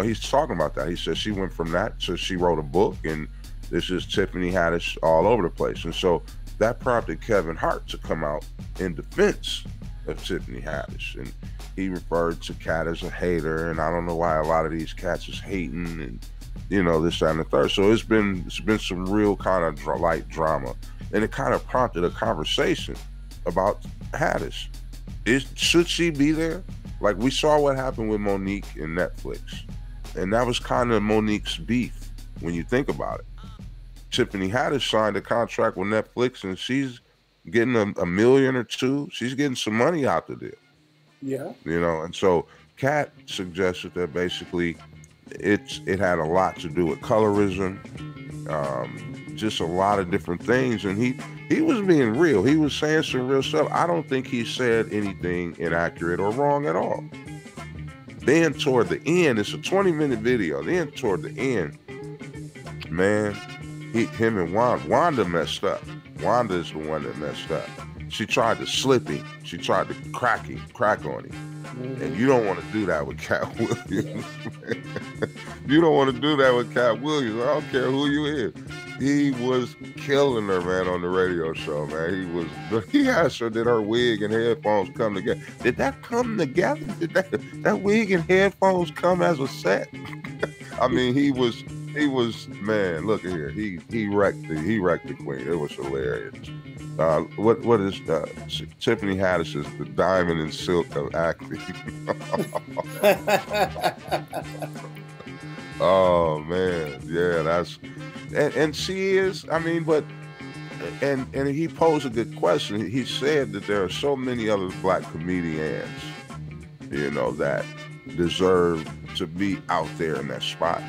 he's talking about that. He says she went from that to she wrote a book, and this is Tiffany Haddish all over the place. And so that prompted Kevin Hart to come out in defense of Tiffany Haddish, and he referred to Cat as a hater, and I don't know why a lot of these cats is hating, and this, that, and the third. So it's been some real kind of light drama, and it kind of prompted a conversation about Haddish. Should she be there? Like, we saw what happened with Monique and Netflix, and that was kind of Monique's beef when you think about it. Tiffany Haddish signed a contract with Netflix, and she's getting $1 million or $2 million. She's getting some money out the deal. Yeah. And so Kat suggested that basically it had a lot to do with colorism, just a lot of different things, and he was being real. He was saying some real stuff. I don't think he said anything inaccurate or wrong at all. Then toward the end, it's a 20-minute video. Then toward the end, man, him and Wanda messed up. Wanda is the one that messed up. She tried to slip him. She tried to crack on him. Mm-hmm. And you don't want to do that with Cat Williams. You don't want to do that with Cat Williams. I don't care who you is. He was killing her, man, on the radio show, man. He asked her, did her wig and headphones come together? Did that come together? Did that wig and headphones come as a set? I mean, he was, man, look at here. He wrecked the queen. It was hilarious. What is Tiffany Haddish is the diamond and silk of acting. Oh man, yeah, that's and she is. I mean, but and he posed a good question. He said that there are so many other black comedians, you know, that deserve to be out there in that spot.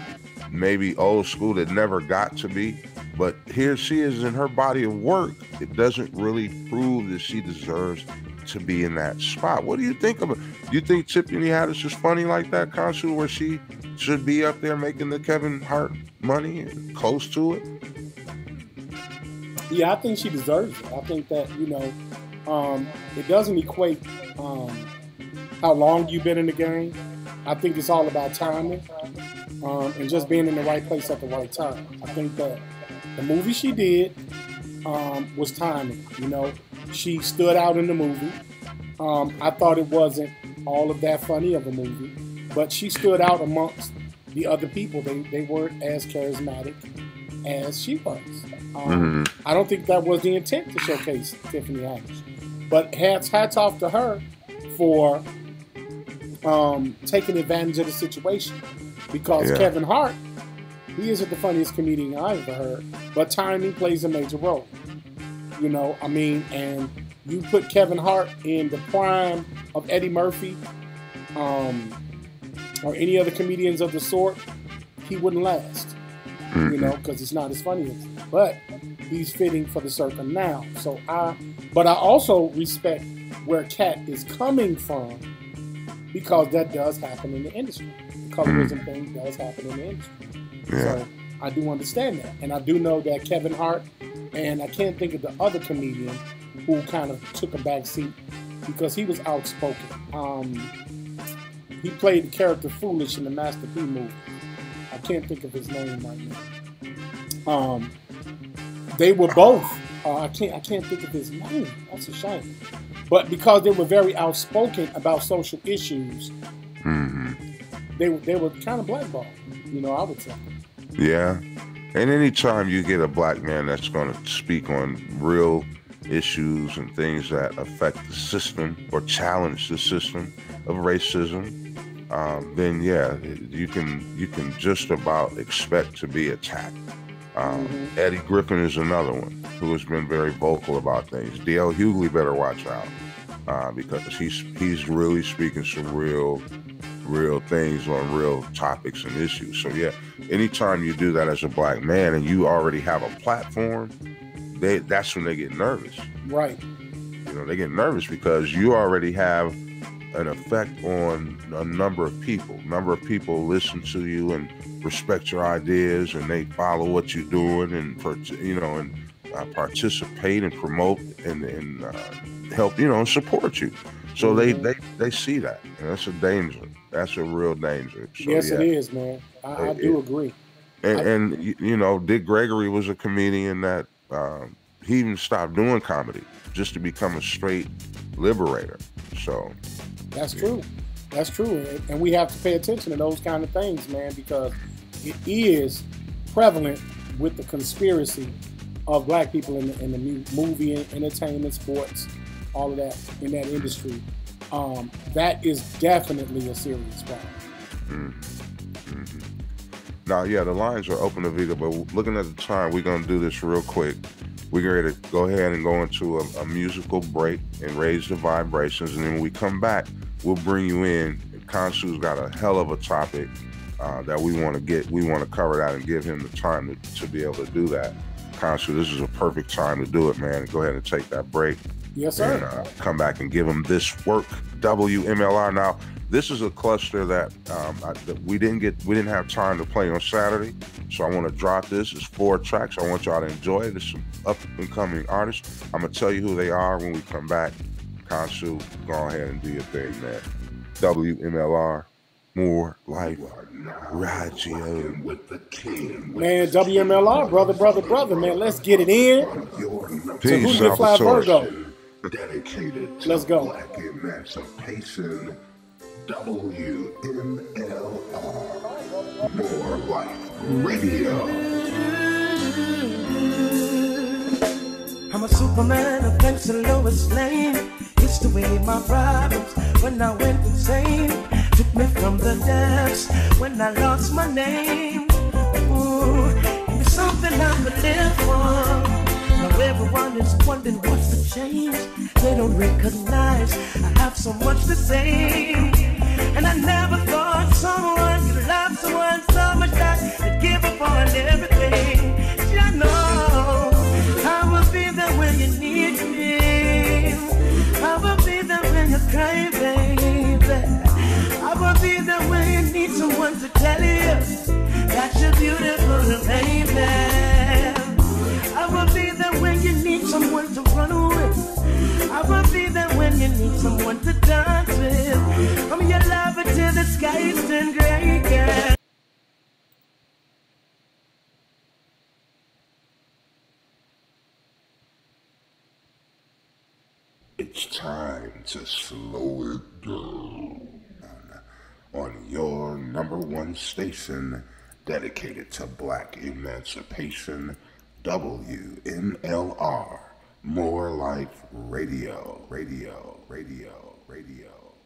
Maybe old school that never got to be, but here she is in her body of work. It doesn't really prove that she deserves to be in that spot. What do you think of it? Do you think Tiffany Haddish is funny like that, Khonsu, where she should be up there making the Kevin Hart money and close to it? Yeah, I think she deserves it. I think that, you know, it doesn't equate how long you've been in the game. I think it's all about timing and just being in the right place at the right time. I think that the movie she did was timing. You know, she stood out in the movie. I thought it wasn't all of that funny of a movie, but she stood out amongst the other people. They weren't as charismatic as she was. I don't think that was the intent to showcase Tiffany Haddish. But hats off to her for taking advantage of the situation. Because Kevin Hart, he isn't the funniest comedian I've ever heard, but timing plays a major role. You know, I mean, and you put Kevin Hart in the prime of Eddie Murphy or any other comedians of the sort, he wouldn't last. You know, because it's not as funny as him. But he's fitting for the circle now. So but I also respect where Kat is coming from, because that does happen in the industry. The colorism thing does happen in the industry. So I do understand that. And I do know that Kevin Hart, and I can't think of the other comedian who kind of took a back seat because he was outspoken. He played the character Foolish in the Master P movie. I can't think of his name right now. They were both. I can't think of his name. That's a shame. But because they were very outspoken about social issues, they were kind of blackballed. You know, I would say. Yeah, and anytime you get a black man that's going to speak on real issues and things that affect the system or challenge the system of racism, then you can just about expect to be attacked. Eddie Griffin is another one who has been very vocal about things. D.L. Hughley better watch out because he's really speaking some real things on real topics and issues. So yeah, anytime you do that as a black man and you already have a platform, that's when they get nervous. Right. You know, they get nervous because you already have an effect on a number of people. Listen to you and respect your ideas, and they follow what you're doing, and participate and promote and help, and support you. So they see that, and that's a danger. That's a real danger. So, yes, it is, man. I do agree. And Dick Gregory was a comedian that he even stopped doing comedy just to become a straight liberator. So that's true. That's true. And we have to pay attention to those kind of things, man, because it is prevalent with the conspiracy of black people in the movie, entertainment, sports, all of that in that industry. That is definitely a serious problem. Now, the lines are open to Vita, but looking at the time, we're going to do this real quick. We're ready to go ahead and go into a musical break and raise the vibrations. And then when we come back, we'll bring you in. Khonsu's got a hell of a topic that we want to cover that and give him the time to be able to do that. Khonsu, this is a perfect time to do it, man. Go ahead and take that break. Yes, sir. And come back and give him this work. WMLR. Now, this is a cluster that we didn't have time to play on Saturday, so I want to drop this. It's 4 tracks. I want y'all to enjoy it. It's some up and coming artists. I'm gonna tell you who they are when we come back. Khonsu, go ahead and do your thing, man. WMLR, More Life Radio with the King. Man, WMLR, brother, man. Let's get it in. Peace, so fly Virgo. Dedicated to Let's go. Black emancipation. WMLR, More Life Radio. I'm a Superman, a thanks to Lois Lane. It's the way my problems when I went insane took me from the depths when I lost my name. Ooh, it's something I'm gonna live for. Now everyone is wondering what's the change. They don't recognize I have so much to say. And I never thought someone could love someone so much that they'd give up on everything. I know I will be there when you need me. I will be there when you're crying, baby. I will be there when you need someone to tell you that you're beautiful, baby. I will be there when you need someone to run with. I will be there when you need someone to dance with. I'm your lover till the skies turn gray again. It's time to slow it down on your #1 station dedicated to black emancipation, WMLR, More Life Radio.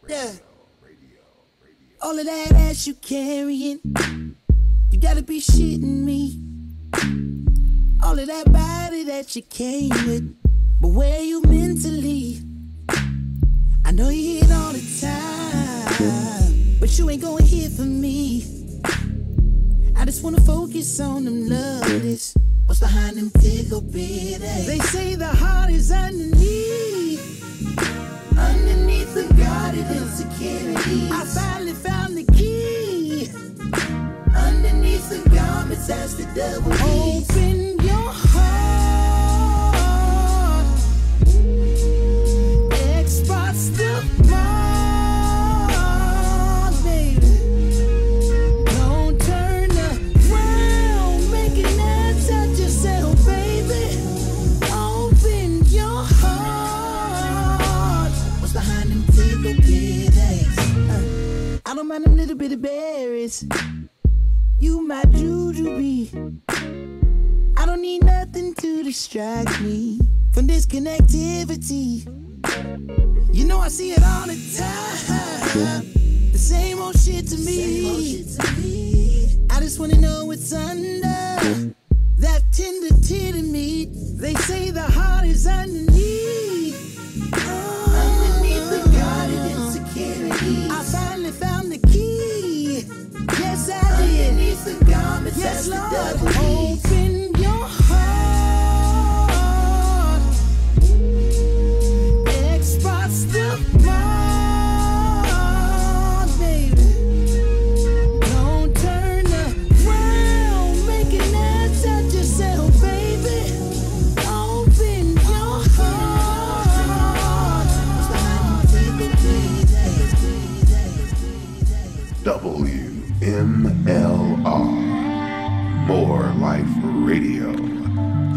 Yeah. All of that ass you carrying, you gotta be shitting me. All of that body that you came with, but where you mentally? I know you hit all the time, but you ain't gonna hit for me. I just wanna focus on them lovers. What's behind them tickle bitties? They say the heart is underneath the guarded insecurity. I finally found the key. Underneath the garments, that's the devil. Open your heart. X-Spots the mark, baby. Don't turn around, make an ass at yourself, baby. Open your heart. What's behind them tickle bitties? I don't mind them little bitty berries. You my jujube. I don't need nothing to distract me from this connectivity. You know I see it all the time. The same old shit to me. I just wanna know what's under that tender titty meat. They say the heart is underneath. Underneath the guarded insecurity. I finally found the key. Yes, I did. Underneath the garments, yes, Lord. Open your heart. X-Spots the mark, baby. Don't turn around, make an ass at yourself, baby. Open your heart. WMLR, More Life Radio,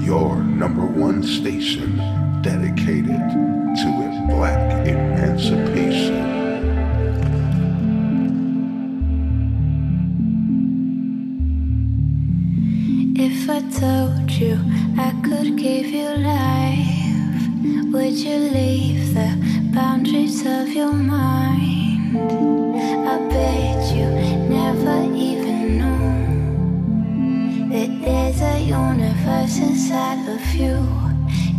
your #1 station dedicated to black emancipation. If I told you I could give you life, would you leave the boundaries of your mind? I bet you never even knew that there's a universe inside of you.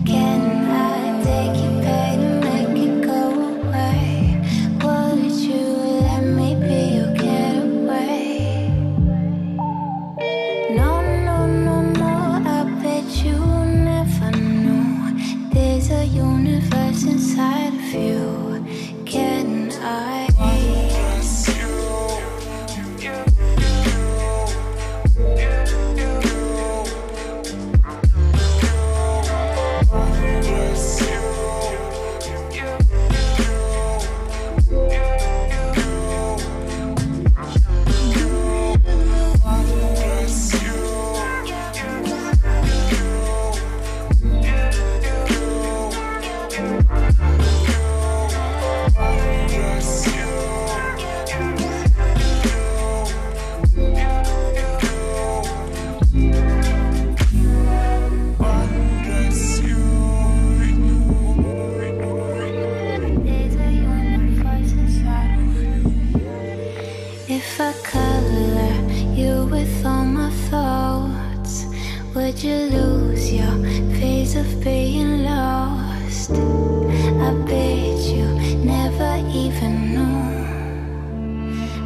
Can I take you back and make it go away? Would you let me be your getaway? No, no, no, no, I bet you never knew there's a universe inside of you. Can I? If I color you with all my thoughts, would you lose your phase of being lost? I bet you never even knew.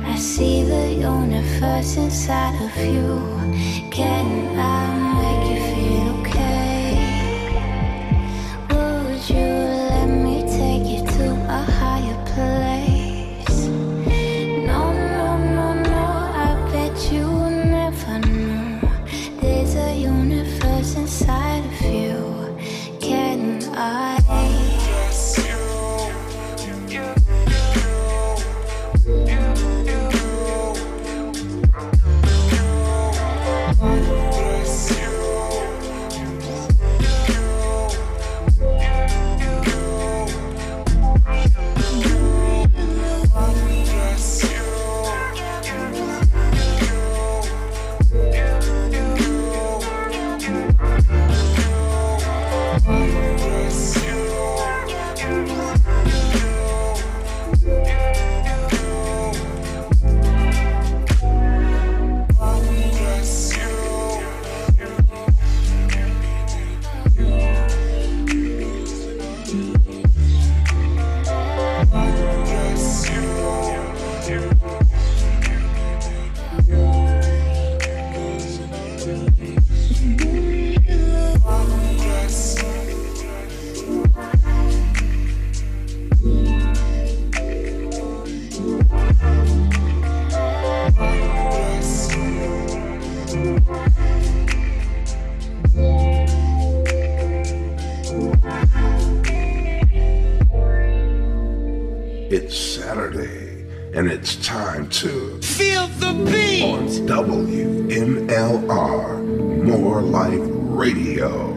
I see the universe inside of you. Can I make you feel okay? Would you let me take you to a higher place? No, no, no, no, I bet you never knew. There's a universe inside of you. Can I? It's Saturday, and it's time to feel the beat on WMLR, More Life Radio.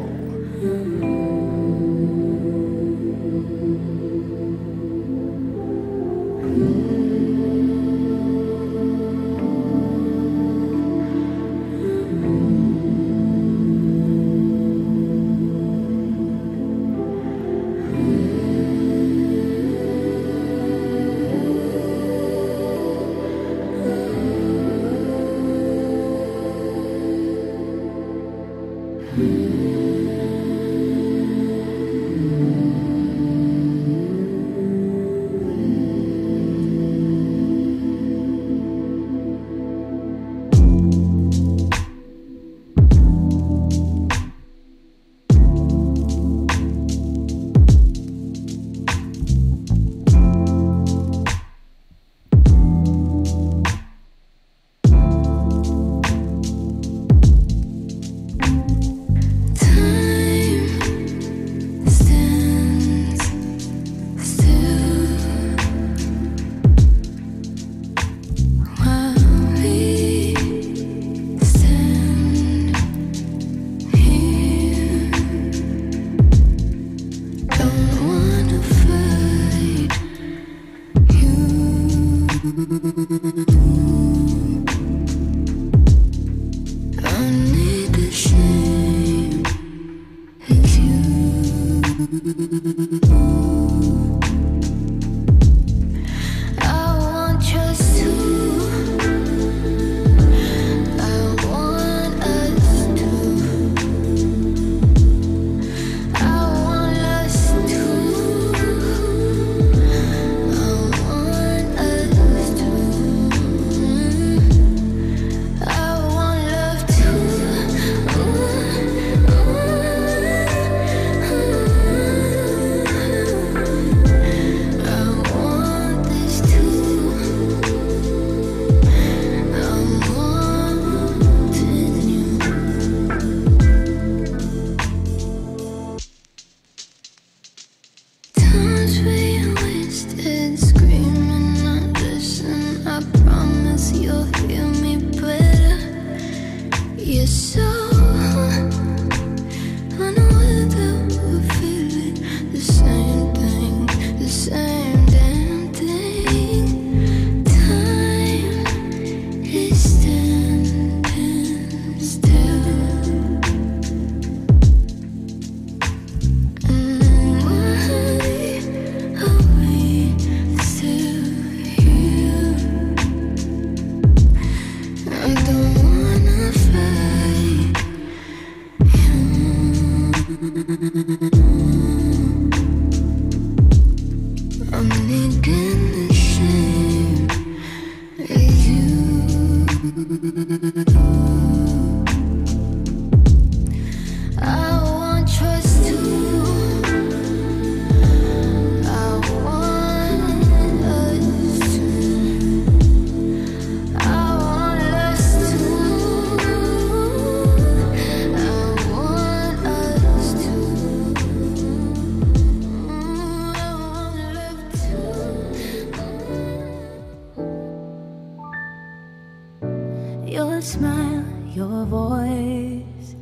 Your smile, your voice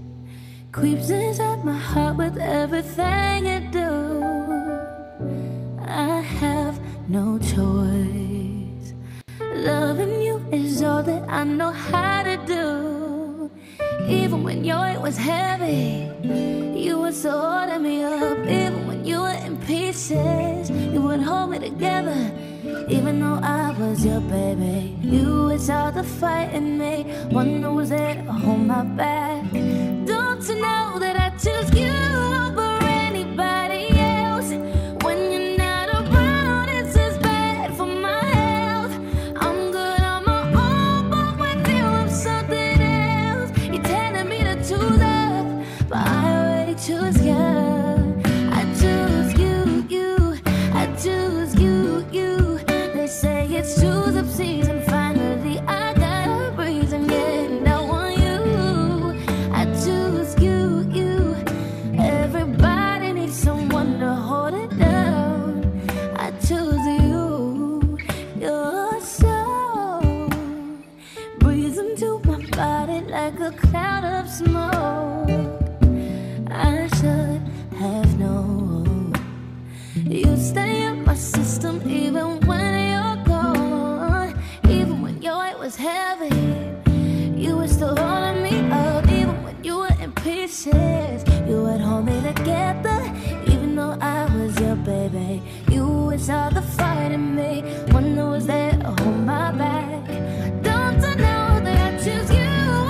creeps inside my heart with everything you do. I have no choice. Loving you is all that I know how to do. Even when your weight was heavy, you would still hold me up. Even when you were in pieces, you would hold me together. Even though I was your baby, you was all the fight in me. One who was there to hold my back. Don't you know that I choose you over anybody else? When you're not around, it's just bad for my health. I'm good on my own, but with you I'm something else. You're telling me to choose up, but I already choose you. I choose you, you. I choose you, you. They say it's choose up season. Finally, I got a reason, yeah, and I want you. I choose you, you. Everybody needs someone to hold it down. I choose you. Your soul breathes into my body like a cloud of smoke. I should have known. You stay in my system even when you're gone. Even when your weight was heavy, you were still holding me up. Even when you were in pieces, you would hold me together. Even though I was your baby, you was all the fight in me. One who was there to hold my back. Don't you know that I choose you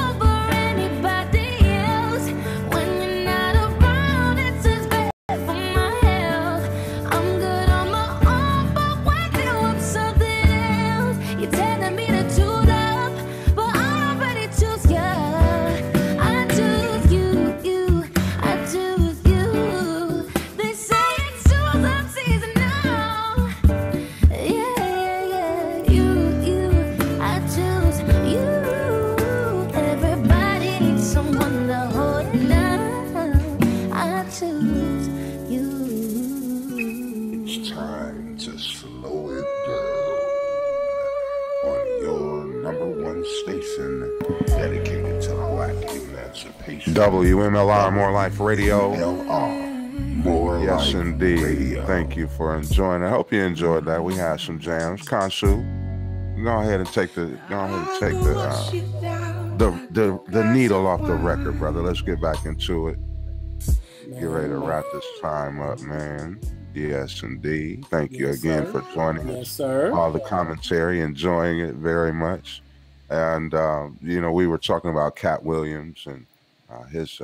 over anybody else? When you're not around, it's just bad for my health. I'm good on my own, but with you I'm something else. You're telling me to choose up, but I already choose you. I choose you, you. I choose you. They say it's choose up season now. Yeah, yeah, yeah. You. I choose you. Everybody needs someone to hold it down. I choose you. It's time to slow it down on your number one station dedicated to black emancipation. WMLR More Life Radio. More yes, Life indeed. Radio. Thank you for enjoying. I hope you enjoyed that. We had some jams. Khonsu, go ahead and take the needle off the record, brother. Let's get back into it. Get ready to wrap this time up, man. Yes, indeed. Thank you again for joining us. Yes, sir. All the commentary, enjoying it very much. And, we were talking about Cat Williams and his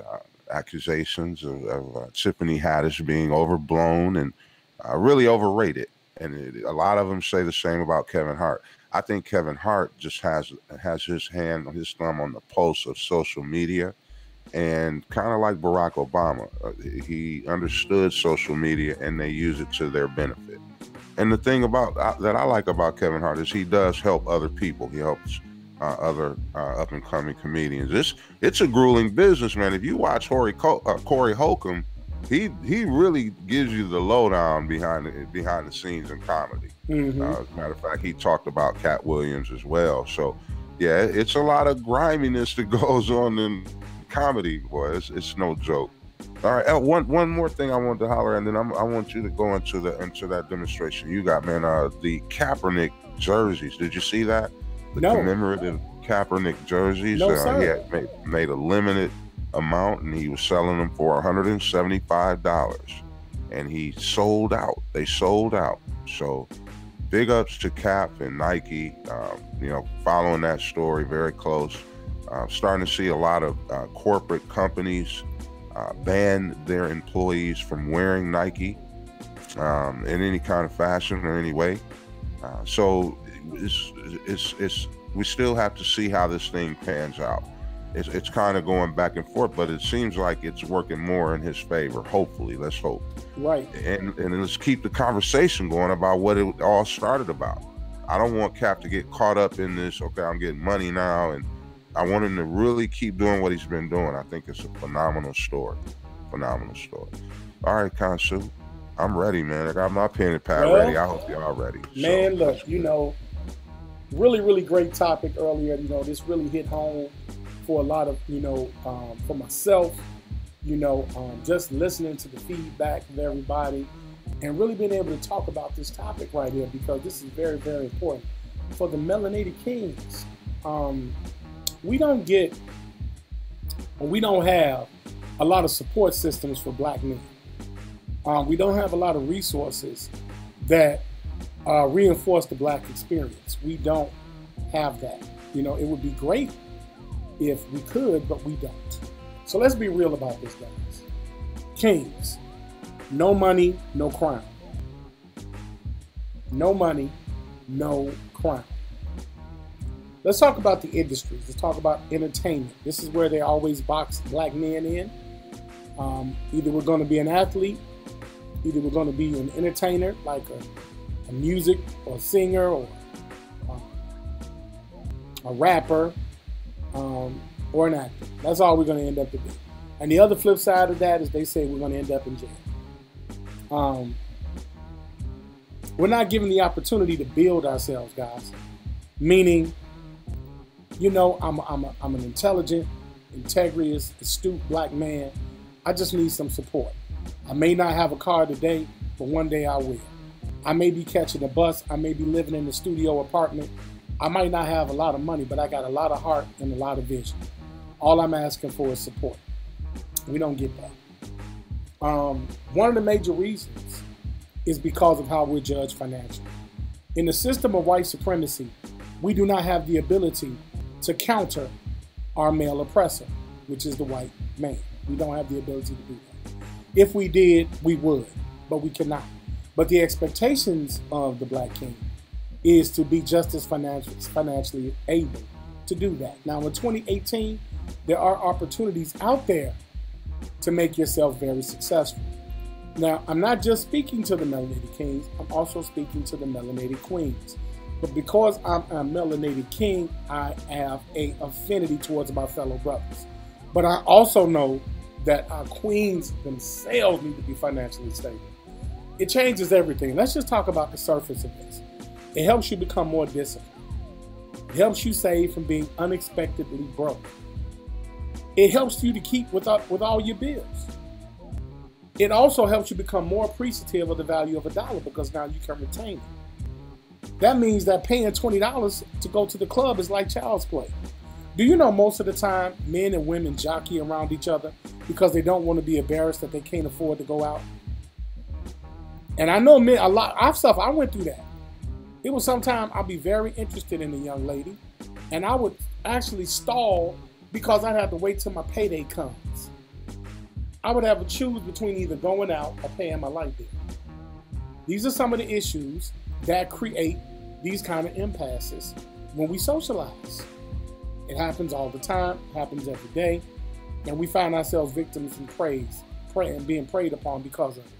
accusations of Tiffany Haddish being overblown and really overrated. And a lot of them say the same about Kevin Hart. I think Kevin Hart just has his thumb on the pulse of social media. And kind of like Barack Obama, he understood social media and they use it to their benefit. And the thing that I like about Kevin Hart is he does help other people. He helps other up-and-coming comedians. It's a grueling business, man. If you watch Corey Holcomb, he really gives you the lowdown behind the scenes in comedy. Mm-hmm. As a matter of fact, he talked about Cat Williams as well. So, yeah, it's a lot of griminess that goes on in comedy, boy. It's no joke. All right, one more thing I wanted to holler, and then I want you to go into that demonstration you got, man. The Kaepernick jerseys. Did you see that? The commemorative Kaepernick jerseys. No, sir. He had made a limited amount, and he was selling them for $175, and he sold out. They sold out. So big ups to Cap and Nike. Following that story very close. Starting to see a lot of corporate companies ban their employees from wearing Nike in any kind of fashion or any way. So we still have to see how this thing pans out. It's kind of going back and forth, but it seems like it's working more in his favor. Hopefully, let's hope. Right. And let's keep the conversation going about what it all started about. I don't want Cap to get caught up in this. Okay, I'm getting money now, and I want him to really keep doing what he's been doing. I think it's a phenomenal story. Phenomenal story. All right, Khonsu, I'm ready, man. I got my pen and pad ready. I hope y'all ready. Man, look, Really, really great topic earlier. You know, this really hit home for a lot of, for myself, just listening to the feedback of everybody and really being able to talk about this topic right here, because this is very, very important for the melanated kings. We don't have a lot of support systems for black men. We don't have a lot of resources that reinforce the black experience. We don't have that. It would be great if we could, but we don't. So let's be real about this, guys. Kings, no money, no crown. No money, no crown. Let's talk about the industries. Let's talk about entertainment. This is where they always box black men in. Either we're going to be an athlete, either we're going to be an entertainer, like a music or singer or a rapper, or an actor. That's all we're going to end up to be. And the other flip side of that is they say we're going to end up in jail. We're not given the opportunity to build ourselves, guys. Meaning, I'm an intelligent, integrous, astute black man. I just need some support. I may not have a car today, but one day I will. I may be catching a bus. I may be living in a studio apartment. I might not have a lot of money, but I got a lot of heart and a lot of vision. All I'm asking for is support. We don't get that. One of the major reasons is because of how we're judged financially. In the system of white supremacy, we do not have the ability to counter our male oppressor, which is the white man. We don't have the ability to do that. If we did, we would, but we cannot. But the expectations of the black king is to be just as financially able to do that. Now, in 2018, there are opportunities out there to make yourself very successful. Now, I'm not just speaking to the melanated kings, I'm also speaking to the melanated queens. But because I'm a melanated king, I have an affinity towards my fellow brothers. But I also know that our queens themselves need to be financially stable. It changes everything. Let's just talk about the surface of this. It helps you become more disciplined. It helps you save from being unexpectedly broke. It helps you to keep with all your bills. It also helps you become more appreciative of the value of a dollar because now you can retain it. That means that paying $20 to go to the club is like child's play. Do you know most of the time men and women jockey around each other because they don't want to be embarrassed that they can't afford to go out? And I know men, I went through that. It was sometimes I'd be very interested in a young lady and I would actually stall because I'd have to wait till my payday comes. I would have to choose between either going out or paying my light bill. These are some of the issues that create these kind of impasses when we socialize. It happens all the time, happens every day, and we find ourselves victims and being preyed upon because of it.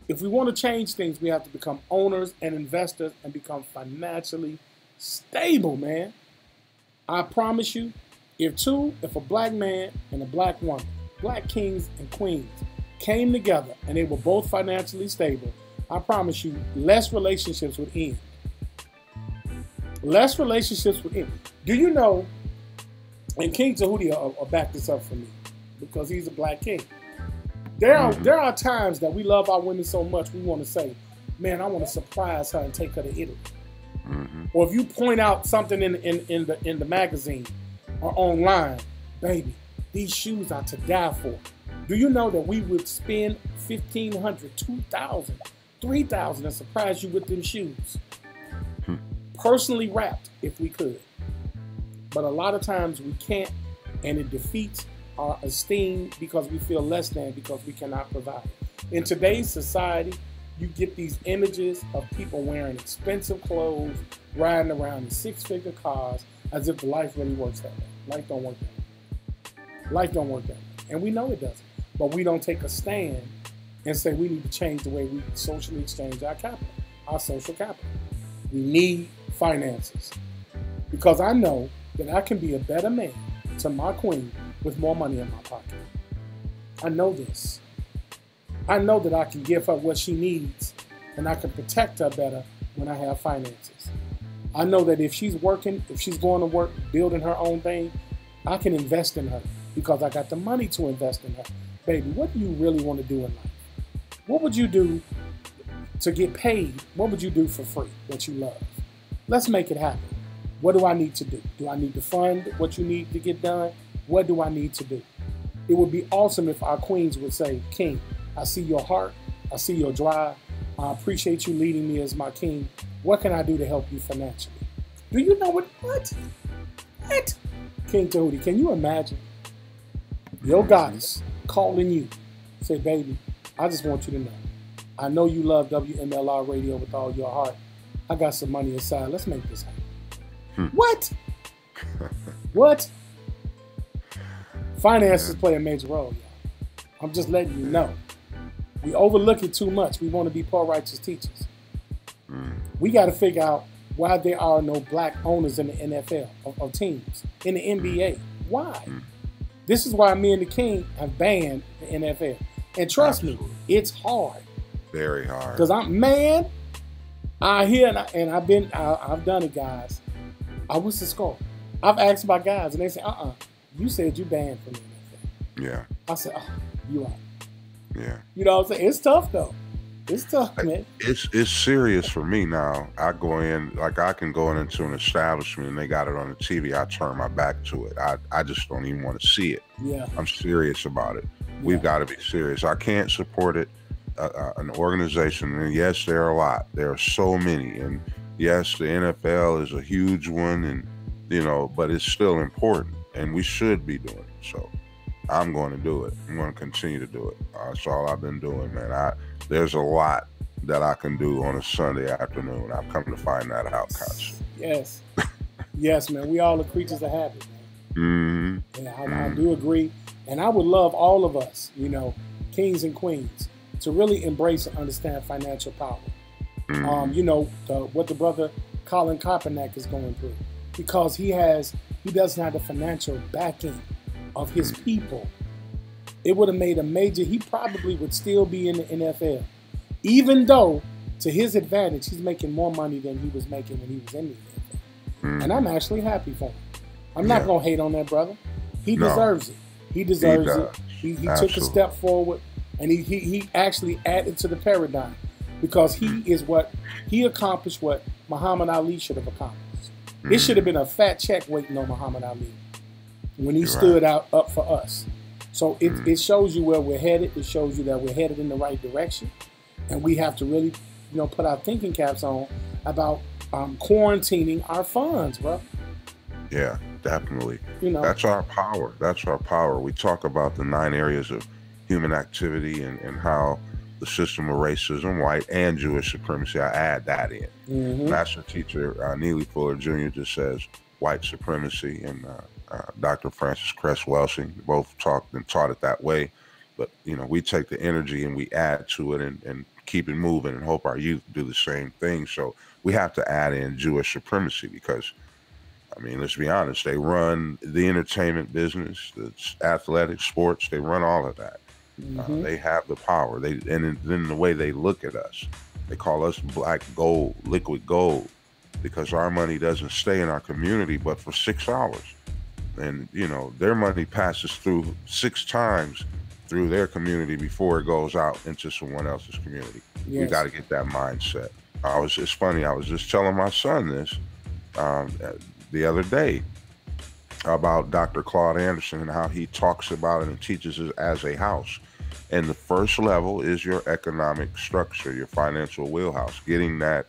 If we want to change things, we have to become owners and investors and become financially stable, man. I promise you, if a black man and a black woman, black kings and queens, came together and they were both financially stable, I promise you, less relationships would end. Less relationships would end. Do you know, and King Tehuti will back this up for me because he's a black king. There are times that we love our women so much we want to say, man, I want to surprise her and take her to Italy. Or if you point out something in the magazine or online, baby, these shoes are to die for. Do you know that we would spend $1,500, $2,000, $3,000 and surprise you with them shoes? Personally wrapped if we could. But a lot of times we can't, and it defeats our esteem because we feel less than because we cannot provide. In today's society, you get these images of people wearing expensive clothes, riding around in six-figure cars, as if the life really works that way. Life don't work that way. Life don't work that way. And we know it doesn't. But we don't take a stand and say we need to change the way we socially exchange our capital, our social capital. We need finances. Because I know that I can be a better man to my queen with more money in my pocket. I know this. I know that I can give her what she needs and I can protect her better when I have finances. I know that if she's working, if she's going to work, building her own thing, I can invest in her because I got the money to invest in her. Baby, what do you really want to do in life? What would you do to get paid? What would you do for free that you love? Let's make it happen. What do I need to do? Do I need to fund what you need to get done? What do I need to do? It would be awesome if our queens would say, King, I see your heart. I see your drive. I appreciate you leading me as my king. What can I do to help you financially? Do you know what? King Tehuti, can you imagine your goddess calling you, say, baby, I just want you to know, I know you love WMLR radio with all your heart. I got some money aside. Let's make this happen. What? What? Finances play a major role, y'all. I'm just letting you know. We overlook it too much. We want to be poor righteous teachers. We got to figure out why there are no black owners in the NFL of teams, in the NBA. Why? This is why me and the King have banned the NFL. And trust me, it's hard. Very hard. Because I've done it, guys. What's the score? I've asked my guys, and they say, you said you banned from the NFL. Yeah. I said, you're right. Yeah. You know what I'm saying? It's tough, though. It's tough, man. It's serious for me now. I go in, like I can go into an establishment and they got it on the TV. I turn my back to it. I just don't even want to see it. Yeah. I'm serious about it. We've got to be serious. I can't support it, an organization. And yes, there are a lot. There are so many. And yes, the NFL is a huge one, and but it's still important, and we should be doing it. So I'm going to do it. I'm going to continue to do it. That's all I've been doing, man. There's a lot that I can do on a Sunday afternoon. I've come to find that out, Khonsu. Yes. Yes, man. We all are creatures of habit, man. I do agree. And I would love all of us, kings and queens, to really embrace and understand financial power. What the brother Colin Kaepernick is going through. Because he doesn't have the financial backing of his people. It would have made he probably would still be in the NFL. Even though, to his advantage, he's making more money than he was making when he was in the NFL. And I'm actually happy for him. I'm not going to hate on that brother. He deserves it. He deserves it. He took a step forward, and he actually added to the paradigm because he accomplished what Muhammad Ali should have accomplished. It should have been a fat check waiting on Muhammad Ali when he stood up for us. So it shows you where we're headed. It shows you that we're headed in the right direction. And we have to really, put our thinking caps on about quarantining our funds, bro. Yeah, definitely. That's our power. That's our power. We talk about the 9 areas of human activity and how the system of racism, white and Jewish supremacy, I add that in. Master teacher Neely Fuller Jr. just says white supremacy, and Dr. Francis Cress Welsing both talked and taught it that way. But, we take the energy and we add to it and keep it moving and hope our youth do the same thing. So we have to add in Jewish supremacy because, let's be honest, they run the entertainment business, the athletic sports, they run all of that. They have the power. And then the way they look at us, they call us black gold, liquid gold, because our money doesn't stay in our community but for 6 hours. And, their money passes through 6 times through their community before it goes out into someone else's community. Yes. We got to get that mindset. It's funny, I was just telling my son this the other day about Dr. Claude Anderson and how he talks about it and teaches it as a house. And the first level is your economic structure, your financial wheelhouse, getting that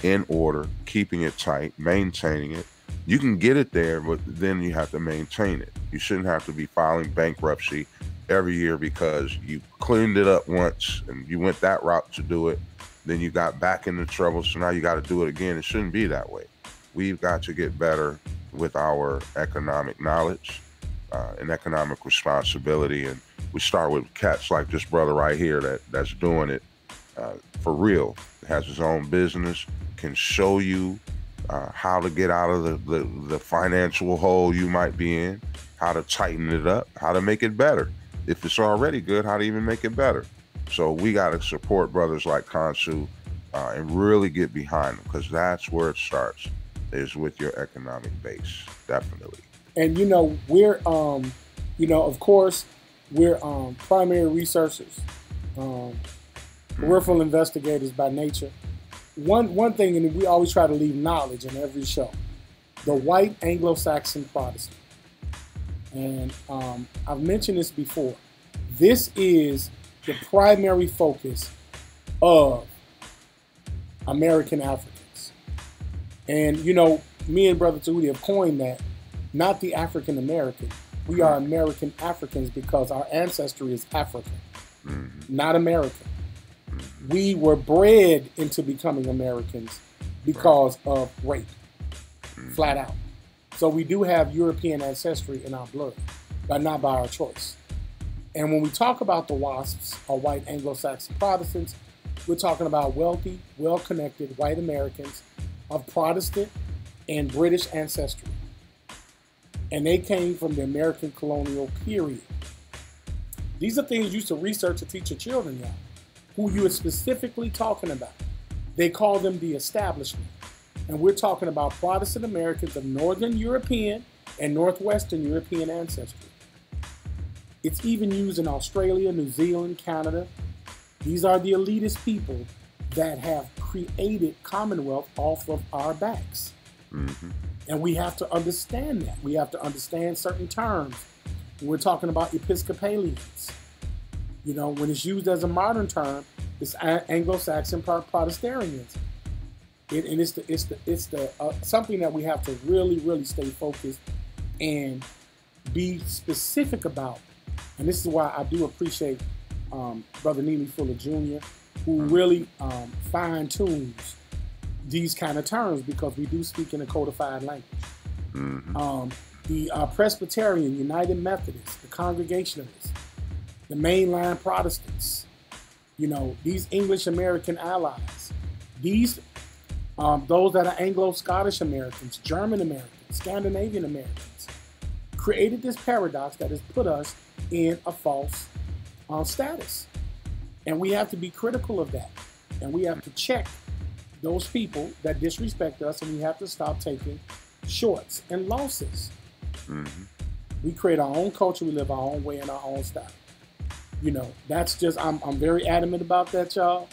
in order, keeping it tight, maintaining it. You can get it there, but then you have to maintain it. You shouldn't have to be filing bankruptcy every year because you cleaned it up once and you went that route to do it. Then you got back into trouble, so now you got to do it again. It shouldn't be that way. We've got to get better with our economic knowledge and economic responsibility. And we start with cats like this brother right here that's doing it for real, has his own business, can show you how to get out of the financial hole you might be in, how to tighten it up, how to make it better. If it's already good, how to even make it better. So we got to support brothers like Khonsu and really get behind them because that's where it starts. is with your economic base, definitely. And we're of course we're primary researchers, peripheral investigators by nature. One thing, and we always try to leave knowledge in every show: the white Anglo-Saxon Protestant. And I've mentioned this before. This is the primary focus of American Africans. And, me and Brother Tehuti have coined that, not the African American. We are American Africans because our ancestry is African, not American. We were bred into becoming Americans because of rape, flat out. So we do have European ancestry in our blood, but not by our choice. And when we talk about the WASPs, or white Anglo-Saxon Protestants, we're talking about wealthy, well-connected white Americans of Protestant and British ancestry. And they came from the American colonial period. These are things you used to research to teach your children, y'all. Who you are specifically talking about. They call them the establishment. And we're talking about Protestant Americans of Northern European and Northwestern European ancestry. It's even used in Australia, New Zealand, Canada. These are the elitist people that have created Commonwealth off of our backs. And we have to understand that. We have to understand certain terms. We're talking about Episcopalians. When it's used as a modern term, it's Anglo-Saxon Protestarianism. And it's something that we have to really, really stay focused and be specific about. And this is why I do appreciate Brother Nimi Fuller Jr., who really fine-tunes these kind of terms, because we do speak in a codified language. The Presbyterian, United Methodists, the Congregationalists, the mainline Protestants, these English American allies, these those that are Anglo-Scottish Americans, German Americans, Scandinavian Americans, created this paradox that has put us in a false status. And we have to be critical of that. And we have to check those people that disrespect us, and we have to stop taking shorts and losses. We create our own culture, we live our own way in our own style. That's just, I'm very adamant about that, y'all.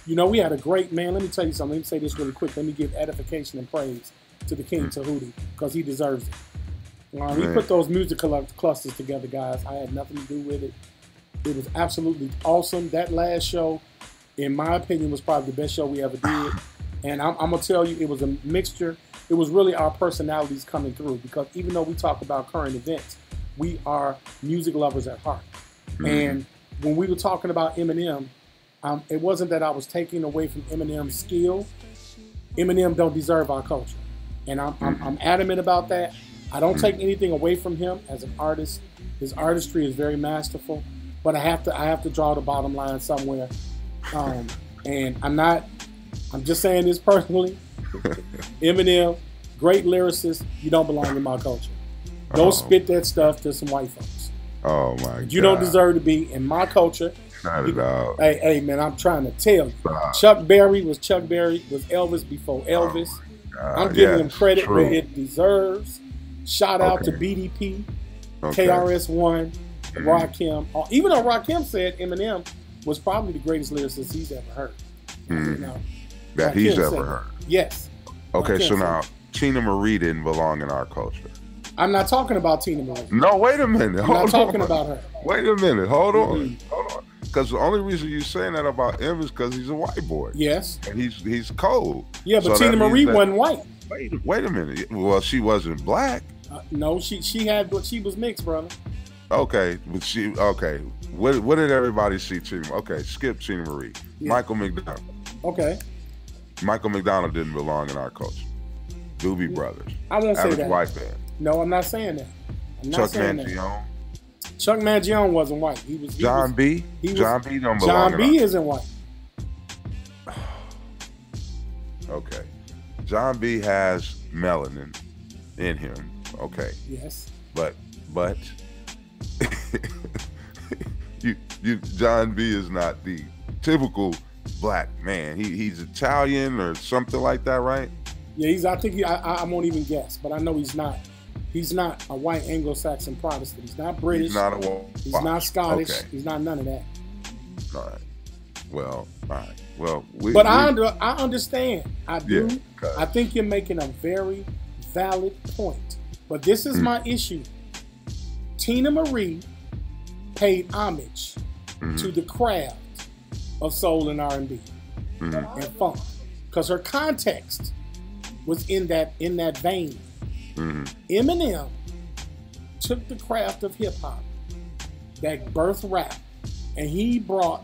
We had a great man. Let me tell you something. Let me say this really quick. Let me give edification and praise to the King Tehuti, because he deserves it. We put those music clusters together, guys. I had nothing to do with it. It was absolutely awesome. That last show, in my opinion, was probably the best show we ever did. And I'm going to tell you, it was a mixture. It was really our personalities coming through, because even though we talk about current events, we are music lovers at heart. And when we were talking about Eminem, it wasn't that I was taking away from Eminem's skill. Eminem don't deserve our culture. And I'm adamant about that. I don't take anything away from him as an artist. His artistry is very masterful, but I have to draw the bottom line somewhere. And I'm just saying this personally. Eminem, great lyricist, you don't belong in my culture. Don't spit that stuff to some white folks. Oh my God. You don't deserve to be in my culture. Not at all. Hey man, I'm trying to tell you. Chuck Berry was Elvis before Elvis. I'm giving him credit where it deserves. Shout out to BDP, KRS-One, Rakim. Even though Rakim said Eminem was probably the greatest lyricist he's ever heard. That he's ever heard. Yes. Okay, so now Tina Marie didn't belong in our culture. I'm not talking about Tina Marie. No, wait a minute. I'm not talking about her. Wait a minute. Hold on. Because the only reason you're saying that about him is because he's a white boy. Yes. And he's cold. Yeah, but Tina Marie wasn't white. Wait a minute. Well, she wasn't black. No, she was mixed, brother. Okay, but what did everybody see Tina? Okay, skip Tina Marie. Yeah. Michael McDonald. Okay. Michael McDonald didn't belong in our culture. Doobie Brothers. I won't say that. White band. No, I'm not saying that. Chuck Mangione. Chuck Mangione wasn't white. He was John B. John B. don't belong. John B. isn't white. Okay. John B. has melanin in him. Okay. Yes. But John B. is not the typical black man. He's Italian or something like that, right? Yeah, I think I won't even guess, but I know he's not. He's not a white Anglo-Saxon Protestant. He's not British. He's not a woman. He's not Scottish. Okay. He's not none of that. All right. Well, all right. Well, I understand. I do. Yeah, I think you're making a very valid point. But this is my issue. Tina Marie paid homage to the craft of soul and R&B and funk, because her context was in that vein. Eminem took the craft of hip hop, that birth rap, and he brought.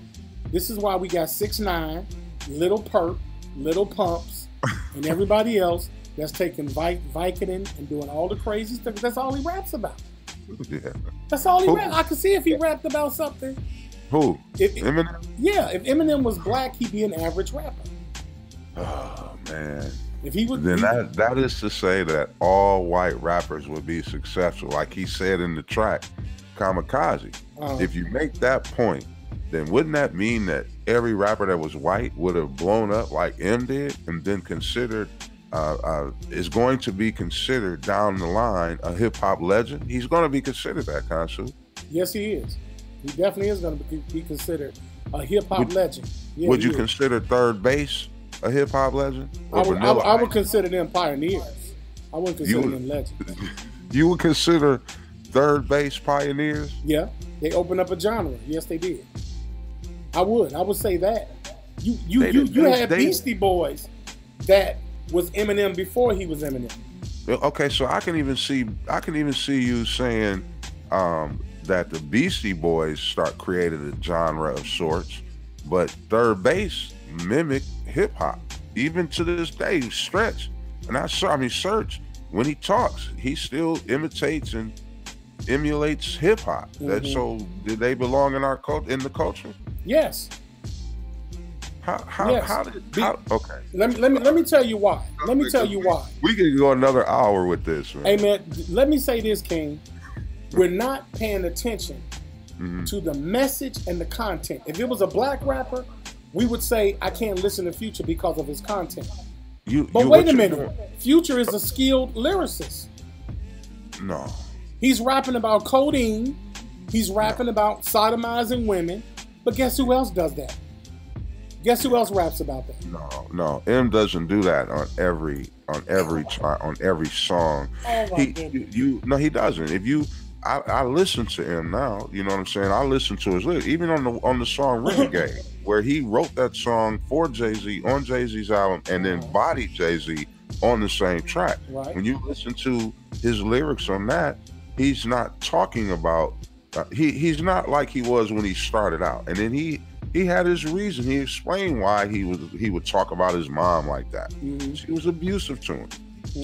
This is why we got 6ix9ine, Little Perk, Little Pumps, and everybody else that's taking Vicodin and doing all the crazy stuff. That's all he raps about. Yeah. That's all he raps. I could see if he rapped about something. Who? Eminem? Yeah, if Eminem was black, he'd be an average rapper. Oh man. If he would, then that is to say that all white rappers would be successful, like he said in the track Kamikaze. If you make that point, then wouldn't that mean that every rapper that was white would have blown up like M did, and then considered is going to be considered down the line a hip hop legend? He's going to be considered that, Khonsu. Yes, he is. He definitely is going to be considered a hip hop legend. Yeah, would you consider Third Base a hip hop legend? I would consider them pioneers. I wouldn't consider them legends. You would consider Third Base pioneers? Yeah, they opened up a genre. Yes, they did. I would say that. You had Beastie Boys that was Eminem before he was Eminem. Okay, so I can even see you saying that the Beastie Boys created a genre of sorts, but Third Base mimicked hip hop. Even to this day, Stretch, and Search, when he talks, he still imitates and emulates hip hop. So did they belong in our in the culture? Yes. Okay. Let me tell you why. Let me tell you why. We could go another hour with this, man. Hey man, let me say this, King. We're not paying attention to the message and the content. If it was a black rapper, we would say I can't listen to Future because of his content. But wait a minute. Future is a skilled lyricist. No. He's rapping about codeine. He's rapping about sodomizing women. But guess who else does that? Guess who else raps about that? No. M doesn't do that on every song. Oh my goodness. No, he doesn't. I listen to him now. You know what I'm saying? I listen to his lyrics, even on the song Renegade, where he wrote that song for Jay-Z on Jay-Z's album, and then bodied Jay-Z on the same track. Right. When you listen to his lyrics on that, he's not talking about. He's not like he was when he started out, and then he had his reason. He explained why he would talk about his mom like that. She was abusive to him.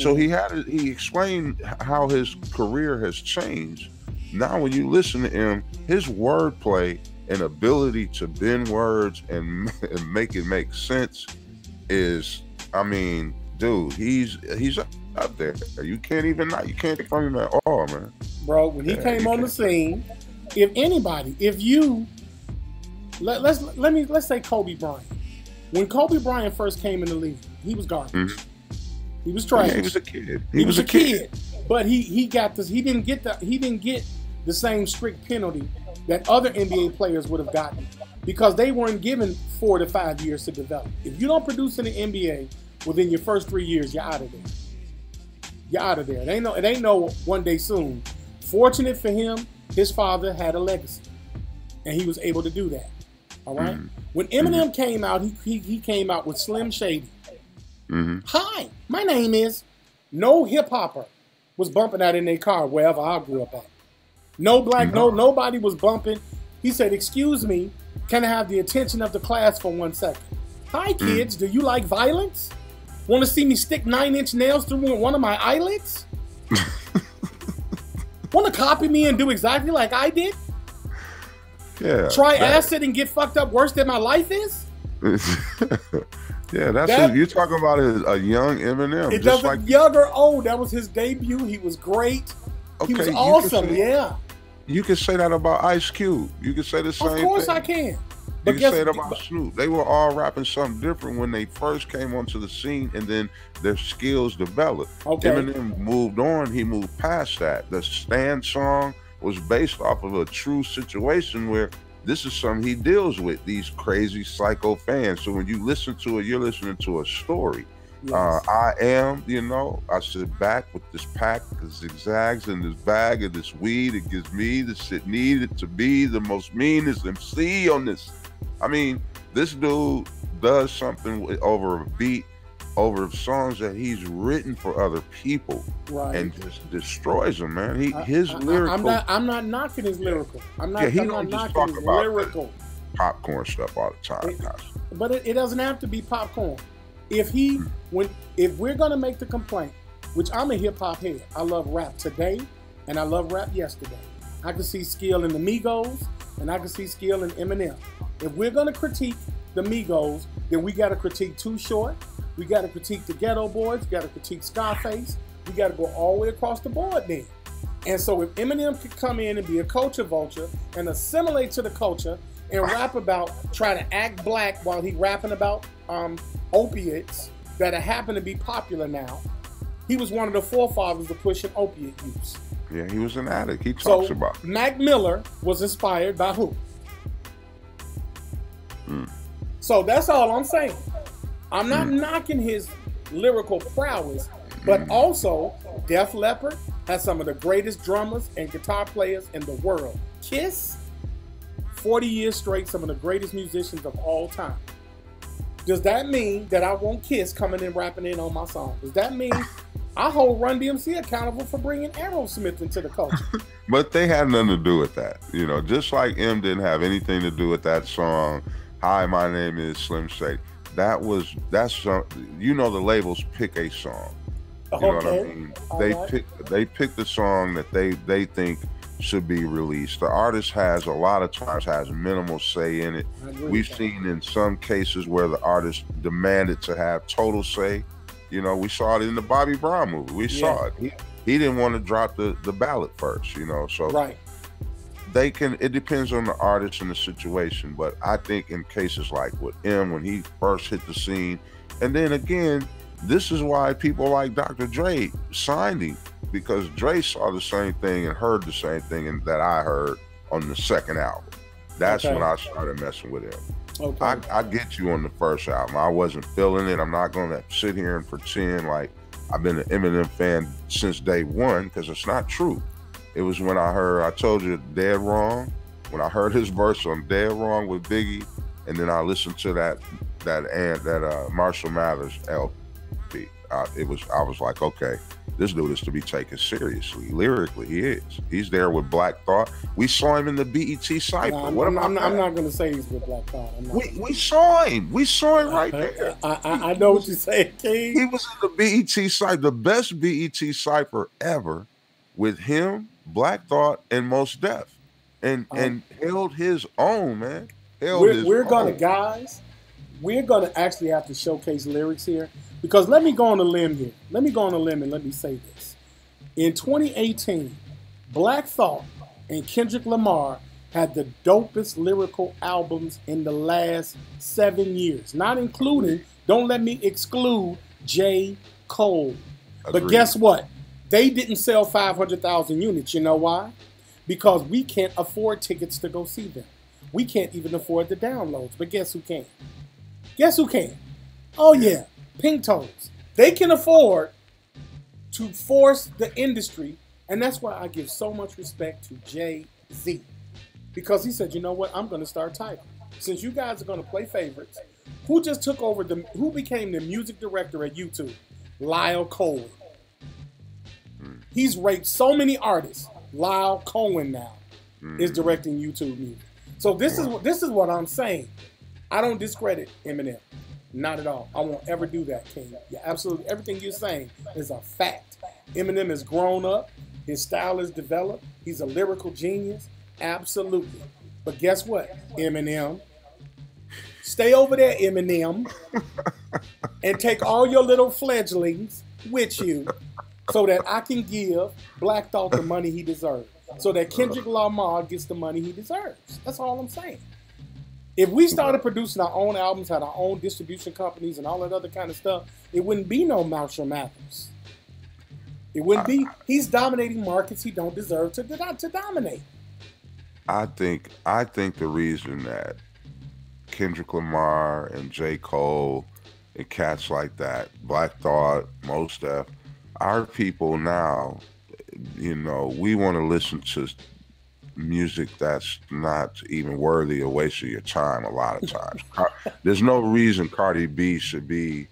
So he explained how his career has changed. Now when you listen to him, his wordplay and ability to bend words and make it make sense is, dude, he's up there. You can't take from him at all, man. Bro, when he came on the scene, let's say Kobe Bryant. When Kobe Bryant first came in the league, he was garbage. He was trash. Yeah, he was a kid. He was a kid. But he got this. He didn't get the same strict penalty that other NBA players would have gotten, because they weren't given 4 to 5 years to develop. If you don't produce in the NBA within your first 3 years, you're out of there. You're out of there. It ain't no one day soon. Fortunate for him, his father had a legacy, and he was able to do that. All right. When Eminem came out, he came out with Slim Shady. Hi, my name is. No hip hopper was bumping that in their car wherever I grew up at. No black, nobody was bumping. He said, "Excuse me, can I have the attention of the class for 1 second? Hi kids, do you like violence? Want to see me stick 9-inch nails through one of my eyelids? Want to copy me and do exactly like I did? Yeah. Try acid and get fucked up worse than my life is?" Yeah, that's you're talking about a young Eminem. It doesn't young or old. That was his debut. He was great. Okay, he was awesome. Yeah. You can say that about Ice Cube. You can say the same thing. Of course I can. You can say it about Snoop. They were all rapping something different when they first came onto the scene, and then their skills developed. Okay. Eminem moved on. He moved past that. The Stand song was based off of a true situation where this is something he deals with, these crazy psycho fans. So when you listen to it, you're listening to a story. Yes. I am, I sit back with this pack of zigzags and this bag of this weed. It gives me the shit needed to be the most meanest MC on this. I mean, this dude does something over a beat, over songs that he's written for other people, right, and just destroys them, man. His lyrical. I'm not knocking his lyrical. I'm not knocking his lyrical. Popcorn stuff all the time, but it doesn't have to be popcorn. If we're gonna make the complaint, which I'm a hip hop head, I love rap today and I love rap yesterday. I can see skill in the Migos and I can see skill in Eminem. If we're gonna critique the Migos, then we gotta critique Too Short. We gotta critique the Ghetto Boys. We gotta critique Scarface. We gotta go all the way across the board then. And so if Eminem could come in and be a culture vulture and assimilate to the culture and rap about, try to act black while he rapping about opiates that happen to be popular now. He was one of the forefathers of pushing opiate use. Yeah, he was an addict. He talks about it. Mac Miller was inspired by who? So that's all I'm saying. I'm not knocking his lyrical prowess, but also Def Leppard has some of the greatest drummers and guitar players in the world. Kiss, 40 years straight, some of the greatest musicians of all time. Does that mean that I want Kiss coming and rapping in on my song? Does that mean I hold Run DMC accountable for bringing Aerosmith into the culture? But they had nothing to do with that. Just like M didn't have anything to do with that song, Hi, my name is Slim Shady. That's the labels pick a song. You know what I mean? They pick the song that they think should be released. The artist has a lot of times has minimal say in it. We've seen in some cases where the artist demanded to have total say. We saw it in the Bobby Brown movie. We saw it. He didn't want to drop the ballot first, so right. It depends on the artist and the situation, but I think in cases like with M, when he first hit the scene, and then again, this is why people like Dr. Dre signed him, because Dre saw the same thing and heard the same thing that I heard on the second album. That's when I started messing with him. Okay. I get you on the first album. I wasn't feeling it. I'm not going to sit here and pretend like I've been an Eminem fan since day one, because it's not true. It was when I told you Dead Wrong, when I heard his verse on Dead Wrong with Biggie, and then I listened to that Marshall Mathers LP. I was like, okay, this dude is to be taken seriously. Lyrically, he is. He's there with Black Thought. We saw him in the BET Cypher. I'm not going to say he's with Black Thought. We saw him. We saw him right there. I know what you're saying, King. He was in the BET Cypher, the best BET Cypher ever, with him, Black Thought, and Mos Def, and held his own, man. We're gonna actually have to showcase lyrics here, because let me go on a limb here. Let me go on a limb and let me say this. In 2018, Black Thought and Kendrick Lamar had the dopest lyrical albums in the last 7 years, not including, don't let me exclude, J. Cole. Agreed. But guess what? They didn't sell 500,000 units. You know why? Because we can't afford tickets to go see them. We can't even afford the downloads. But guess who can? Guess who can? Oh, yeah. Pink Toes. They can afford to force the industry. And that's why I give so much respect to Jay-Z. Because he said, you know what? I'm going to start Tidal. Since you guys are going to play favorites, who just took over who became the music director at YouTube? Lyle Cohen. He's raped so many artists. Lyle Cohen now is directing YouTube music. So this is what I'm saying. I don't discredit Eminem. Not at all. I won't ever do that, King. Yeah, absolutely. Everything you're saying is a fact. Eminem has grown up. His style is developed. He's a lyrical genius. Absolutely. But guess what, Eminem? Stay over there, Eminem, and take all your little fledglings with you, so that I can give Black Thought the money he deserves. So that Kendrick Lamar gets the money he deserves. That's all I'm saying. If we started producing our own albums, had our own distribution companies and all that other kind of stuff, it wouldn't be no Marshall Mathers. It wouldn't be. He's dominating markets he don't deserve to dominate. I think the reason that Kendrick Lamar and J. Cole and cats like that, Black Thought, Mos Def, our people now, you know, we want to listen to music that's not even worthy of wasting your time a lot of times. There's no reason Cardi B should be,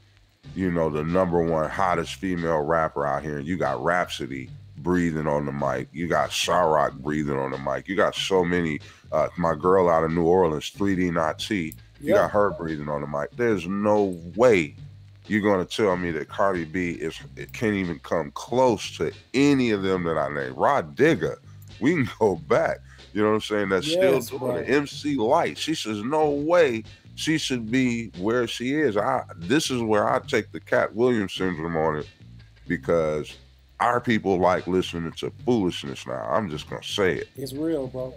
you know, the #1 hottest female rapper out here. And you got Rhapsody breathing on the mic. You got Sharrock breathing on the mic. You got so many, my girl out of New Orleans, 3D Not T, you got her breathing on the mic. There's no way you're going to tell me that Cardi B can't even come close to any of them that I named. Rod Digger, we can go back. You know what I'm saying? That's still doing it. MC Light, she says no way she should be where she is. This is where I take the Cat Williams syndrome on it, because our people like listening to foolishness now. I'm just going to say it. It's real, bro.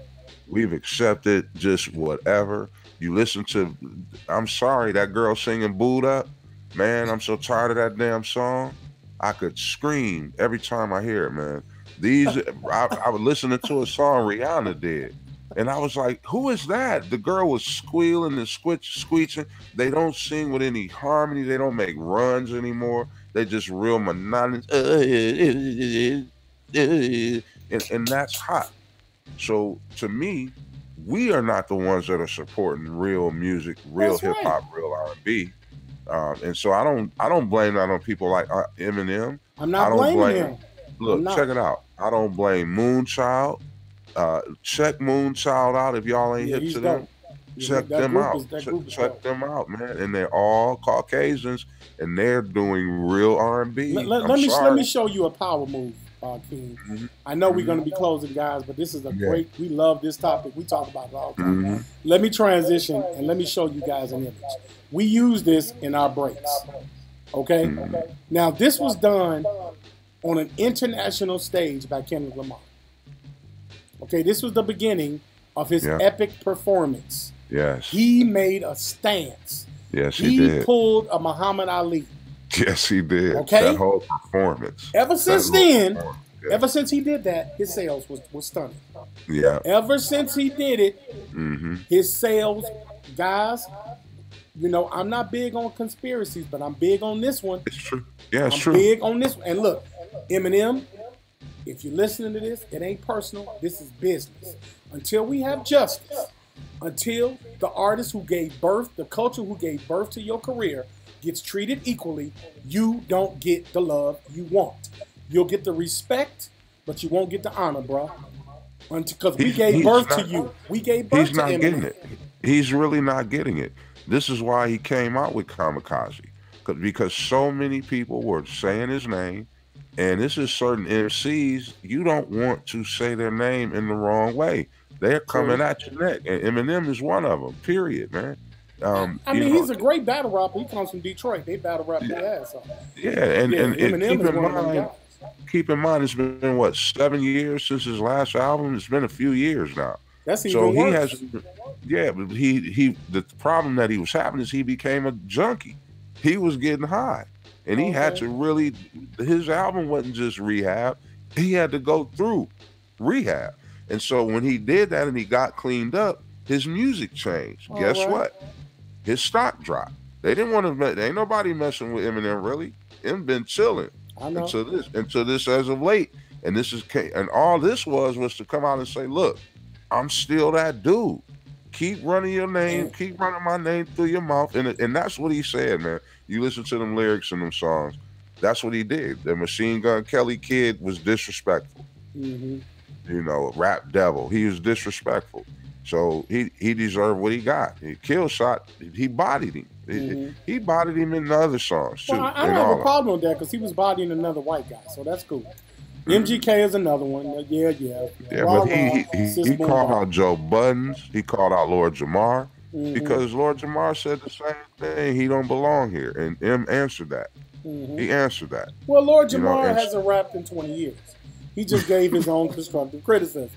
We've accepted just whatever. You listen to, I'm sorry, that girl singing Booed Up, man, I'm so tired of that damn song. I could scream every time I hear it, man. I was listening to a song Rihanna did, and I was like, who is that? The girl was squealing and squeeching. They don't sing with any harmony. They don't make runs anymore. They just real monotonous. And that's hot. So to me, we are not the ones that are supporting real music, real hip hop, real R&B. And so I don't blame that on people like Eminem. I'm not blaming him. Look, check it out. I don't blame Moonchild. Check Moonchild out if y'all ain't hip to them. Check them out. Check them out, man. And they're all Caucasians, and they're doing real R&B. Let me show you a power move, King. Mm-hmm. I know we're going to be closing, guys, but this is a great. We love this topic. We talk about it all the time. Mm-hmm. Let me transition and let me show you guys an image. We use this in our breaks. Okay. Mm-hmm. Now this was done on an international stage by Kendrick Lamar. Okay, this was the beginning of his epic performance. Yes. He made a stance. Yes, he did. He pulled a Muhammad Ali. Yes, he did. Okay. That whole performance. Ever since then, ever since he did that, his sales was stunning. Yeah. Ever since he did it, his sales, guys, you know, I'm not big on conspiracies, but I'm big on this one. It's true. Yeah, it's true. I'm big on this one. And look, Eminem, if you're listening to this, it ain't personal. This is business. Until we have justice, until the artist who gave birth, the culture who gave birth to your career gets treated equally, you don't get the love you want. You'll get the respect, but you won't get the honor, bro. Because we gave birth to you. We gave birth to Eminem. He's not getting it. He's really not getting it. This is why he came out with Kamikaze. Because so many people were saying his name, and this is certain MCs, you don't want to say their name in the wrong way. They're coming at your neck, and Eminem is one of them, period, man. I mean, he's a great battle rapper. He comes from Detroit. They battle rap their ass off. Yeah, and keep in mind, it's been, what, 7 years since his last album? It's been a few years now. That's even worse. But the problem that he was having is he became a junkie. He was getting high, and he had to really, his album wasn't just rehab. He had to go through rehab. And so when he did that and he got cleaned up, his music changed. Guess what? His stock dropped. They didn't want to, ain't nobody messing with Eminem really. Eminem been chilling until this as of late. And this is, and all this was to come out and say, look, I'm still that dude. Keep running your name, keep running my name through your mouth. And that's what he said, man. You listen to them lyrics and them songs. That's what he did. The Machine Gun Kelly kid was disrespectful. You know, rap devil. He was disrespectful. So he deserved what he got. He killed shot. He bodied him. He bodied him in the other songs too. Well, I don't have a problem with that because he was bodying another white guy. So that's cool. MGK is another one. Yeah. But he called out Joe Buttons. He called out Lord Jamar because Lord Jamar said the same thing. He don't belong here, and M answered that. He answered that. Well, Lord Jamar hasn't rapped in 20 years. He just gave his own constructive criticism.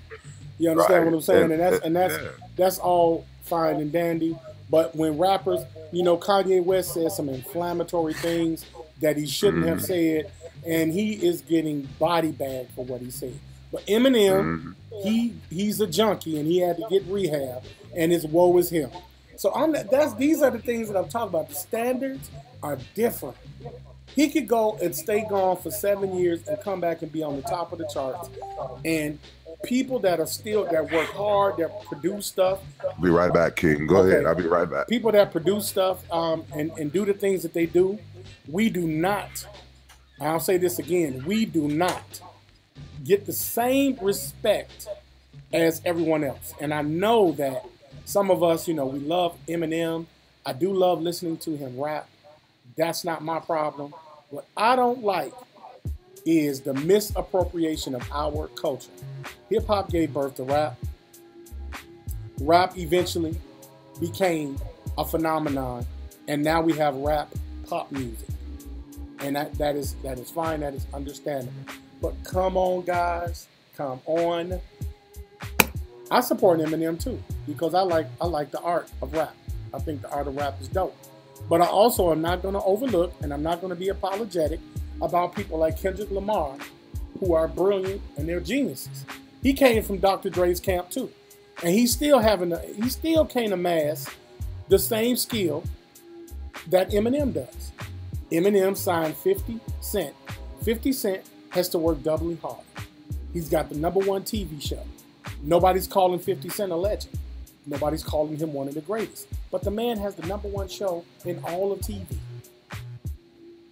You understand what I'm saying? And that's all fine and dandy. But when rappers, Kanye West says some inflammatory things that he shouldn't have said, and he is getting body bagged for what he said. But Eminem, he's a junkie, and he had to get rehab, and his woe is him. So these are the things that I'm talking about. The standards are different. He could go and stay gone for 7 years and come back and be on the top of the charts. And people that work hard, that produce stuff. Be right back, King. Go ahead. I'll be right back. People that produce stuff and do the things that they do, we do not, I'll say this again, we do not get the same respect as everyone else. And I know that some of us, we love Eminem. I do love listening to him rap. That's not my problem. What I don't like is the misappropriation of our culture. Hip-hop gave birth to rap. Rap eventually became a phenomenon, and now we have rap pop music. And that is fine, that is understandable. But come on, guys, come on. I support Eminem too, because I like the art of rap. I think the art of rap is dope. But I also am not going to overlook, and I'm not going to be apologetic about people like Kendrick Lamar, who are brilliant and they're geniuses. He came from Dr. Dre's camp too, and he still can't amass the same skill that Eminem does. Eminem signed 50 Cent. 50 Cent has to work doubly hard. He's got the #1 TV show. Nobody's calling 50 Cent a legend. Nobody's calling him one of the greatest. But the man has the #1 show in all of TV.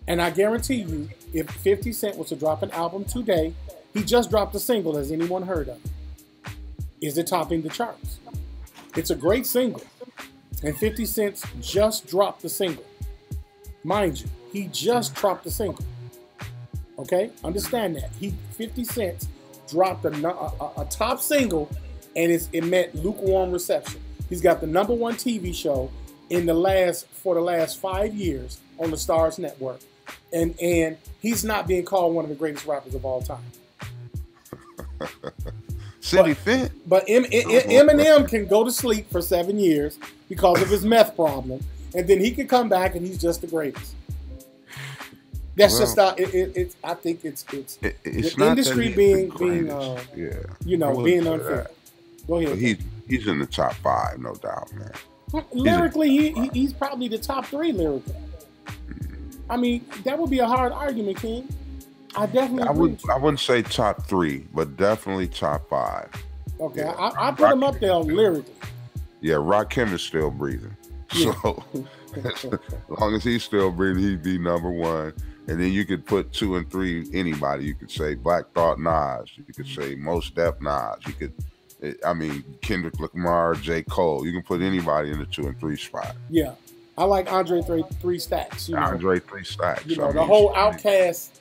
And I guarantee you, if 50 Cent was to drop an album today, he just dropped a single. Has anyone heard of it? Is it topping the charts? It's a great single. And 50 Cent just dropped the single. Mind you, he just dropped the single. Okay? Understand that. 50 Cent dropped a top single, and it met lukewarm reception. He's got the #1 TV show for the last 5 years on the Stars Network. And he's not being called one of the greatest rappers of all time. But Eminem can go to sleep for 7 years because of his meth problem, and then he can come back and he's just the greatest. That's I think it's the industry being unfair. Go ahead. He's in the top 5, no doubt, man. Lyrically, he's probably the top 3 lyrically. I mean, that would be a hard argument, King. I wouldn't say top 3, but definitely top 5. Okay, yeah. I put him up there lyrically. Yeah, Rakim is still breathing. Yeah. So as long as he's still breathing, he'd be #1. And then you could put 2 and 3 anybody. You could say Black Thought Nas. You could say Mos Def Nas. You could, Kendrick Lamar, J. Cole. You can put anybody in the 2 and 3 spot. Yeah, I like Andre 3 Stacks. Andre 3 Stacks. The whole Outkast.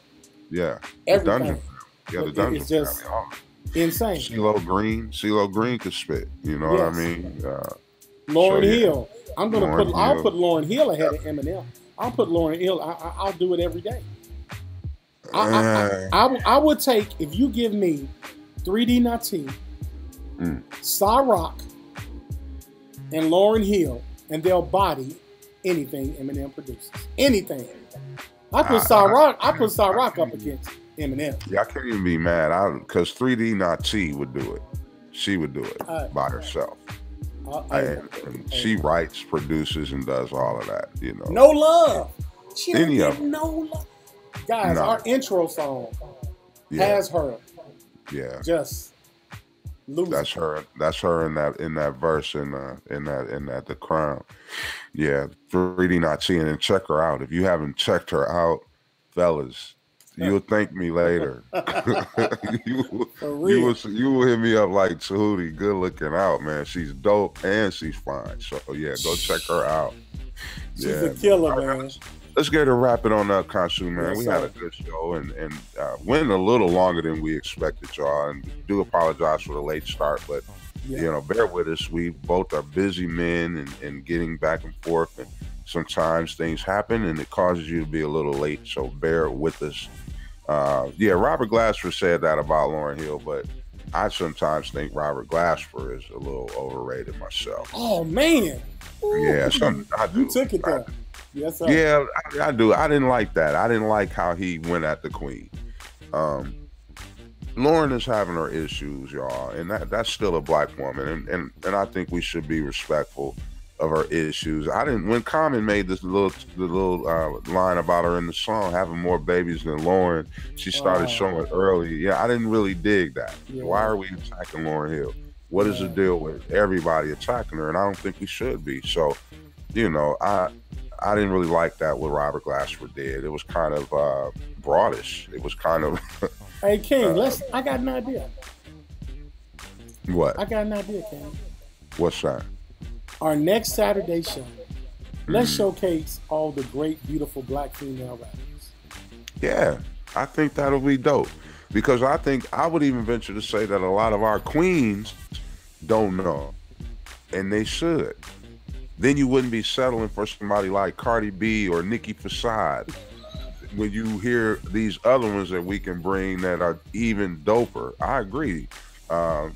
Yeah, everything. The Dungeon. It's just insane. CeeLo Green could spit. You know what I mean? Lauryn Hill. I'll put Lauryn Hill ahead of Eminem. I'll put Lauryn Hill. I'll do it every day. I would take, if you give me 3D Nati, Sa-Rock, and Lauryn Hill, and they'll body anything Eminem produces. Anything. I put Sa-Rock up against Eminem. Yeah, I can't even be mad. Because 3D Nati would do it. She would do it by herself. And she writes, produces, and does all of that. No love. She didn't get no love. Guys, our intro song has her. Yeah. Just losing. That's her in that verse in that The Crown. Yeah, 3D Nati, and then check her out. If you haven't checked her out, fellas, you'll thank me later. you will hit me up like Tehuti. Good looking out, man. She's dope and she's fine. So yeah, go check her out. She's a killer, man. Let's get her wrapping on up, Khonsu, man. We had a good show and went a little longer than we expected, y'all. And do apologize for the late start, but bear with us. We both are busy men and getting back and forth, and sometimes things happen and it causes you to be a little late. So bear with us. Robert Glasser said that about Lauryn Hill, but I sometimes think Robert Glasper is a little overrated myself. Oh man. Ooh, yeah, I do. You took it there. Yes, sir. Yeah, I do. I didn't like that. I didn't like how he went at the Queen. Lauren is having her issues, y'all, and that's still a black woman, and I think we should be respectful of her issues. When Common made the little line about her in the song, having more babies than Lauren, she started showing early. Yeah, I didn't really dig that. Yeah. Why are we attacking Lauryn Hill? What is the deal with everybody attacking her? And I don't think we should be. So, I didn't really like that what Robert Glasper did. It was kind of broadish. It was kind of. Hey King, I got an idea. What? I got an idea, King. What's that? Our next Saturday show, let's showcase all the great, beautiful black female rappers. Yeah, I think that'll be dope. Because I would even venture to say that a lot of our queens don't know. And they should. Then you wouldn't be settling for somebody like Cardi B or Nicki Facade. When you hear these other ones that we can bring that are even doper. I agree. Selah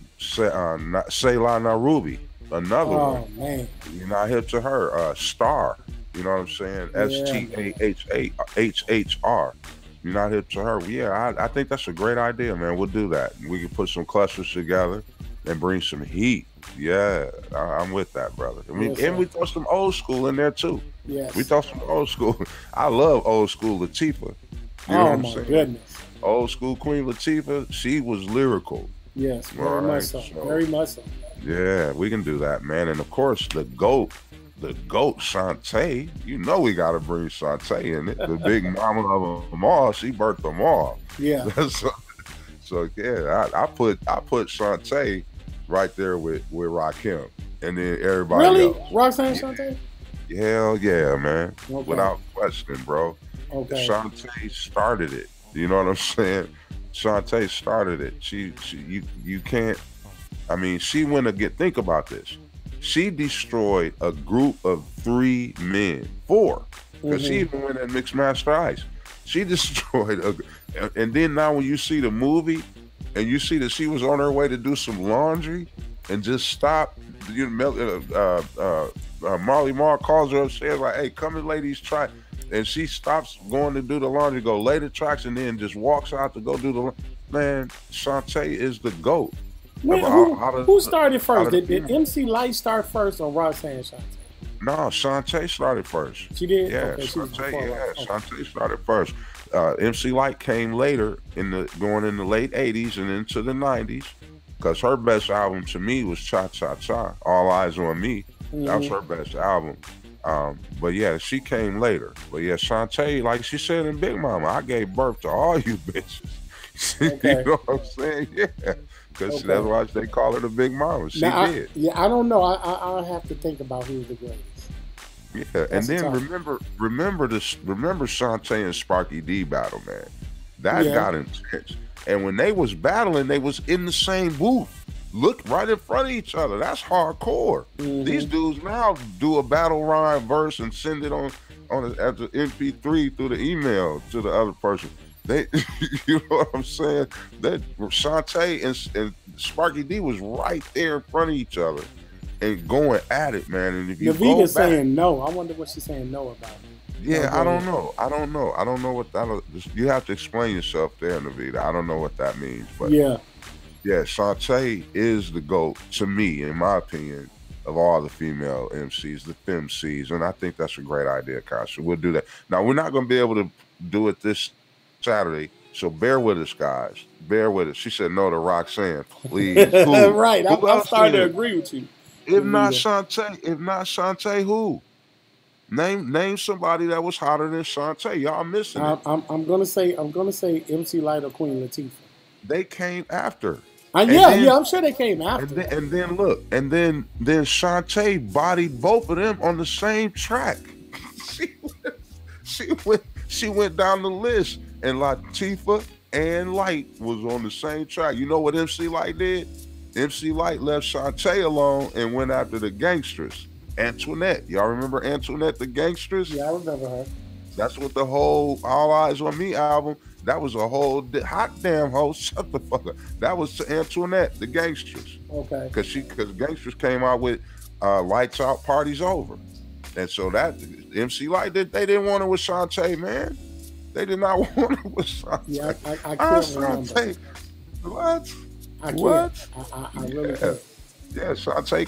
Narubi, another one. Man. You're not hip to her. Star, you know what I'm saying? STAHHR. You're not hip to her. Yeah, I think that's a great idea, man. We'll do that. We can put some clusters together and bring some heat. Yeah, I'm with that, brother. And we throw some old school in there too. Yes. We throw some old school. I love old school Latifah. You know what I'm saying? Goodness. Old school Queen Latifah, she was lyrical. Yes, very much so. Very much so. Yeah, we can do that, man. And of course, the GOAT, Shantae. You know we got to bring Shantae in it. The big mama of them all. She birthed them all. Yeah. so yeah, I put Shantae right there with Rakim, and then everybody really? else. Roxanne Shantae? Hell yeah, man. Okay. Without question, bro. Okay. Shantae started it. You know what I'm saying? Shantae started it. You can't. I mean, she went again. Think about this. She destroyed a group of 4, because she even went at Mixed Master Ice. She destroyed and then now when you see the movie and you see that she was on her way to do some laundry and just stopped. Marley Marl calls her upstairs like, "Hey, come and lay these tracks," and she stops going to do the laundry, go lay the tracks, and then just walks out to go do the. Man, Shantae is the GOAT. Who started first? Did MC Light start first or Roxanne Shantae? No, Shantae started first. She did? Yeah, okay, Shantae started first. MC Light came later going in the late 80s and into the 90s, because her best album to me was Cha Cha Cha, All Eyes on Me. That was her best album. But yeah, she came later. But yeah, Shantae, like she said in Big Mama, I gave birth to all you bitches. Okay. You know what I'm saying? Yeah. Because that's why they call her the Big Mama. She did. I don't know. I'll have to think about who's the greatest. Yeah, that's and then remember Shantae and Sparky D battle, man. That got intense. And when they was battling, they was in the same booth. Look right in front of each other. That's hardcore. These dudes now do a battle rhyme verse and send it on as an MP3 through the email to the other person. They, you know what I'm saying? That Shantae and Sparky D was right there in front of each other and going at it, man. And if you Naviga's saying no. I wonder what she's saying no about. Yeah, I don't know. I don't know what that. You have to explain yourself there, Navita. I don't know what that means, but yeah, Shantae is the GOAT to me, in my opinion, of all the female MCs, the FemCs, and I think that's a great idea, Khonsu. We'll do that. Now we're not going to be able to do it this Saturday, so bear with us, guys. Bear with us. She said no to Roxanne, please. Right, I'm starting to agree with you. If not Shantae, who? Name somebody that was hotter than Shantae. Y'all missing it. I'm gonna say MC Light or Queen Latifah. They came after. I'm sure they came after. And then look, and then Shantae bodied both of them on the same track. She went down the list, and Latifah and Light was on the same track. You know what MC Light did? MC Light left Shantae alone and went after the gangsters. Antoinette. Y'all remember Antoinette the Gangsters? Yeah, I remember her. That's what the whole All Eyes on Me album, That was a whole hot damn hoe. Shut the fuck up. That was to Antoinette, the Gangsters. Okay. Because Gangsters came out with Lights Out, Parties Over. And so that MC Light, they didn't want it with Shantae, man. They did not want it with Shantae. Yeah, I can't remember. What? I can't. What? I really can't. Yeah, Shantae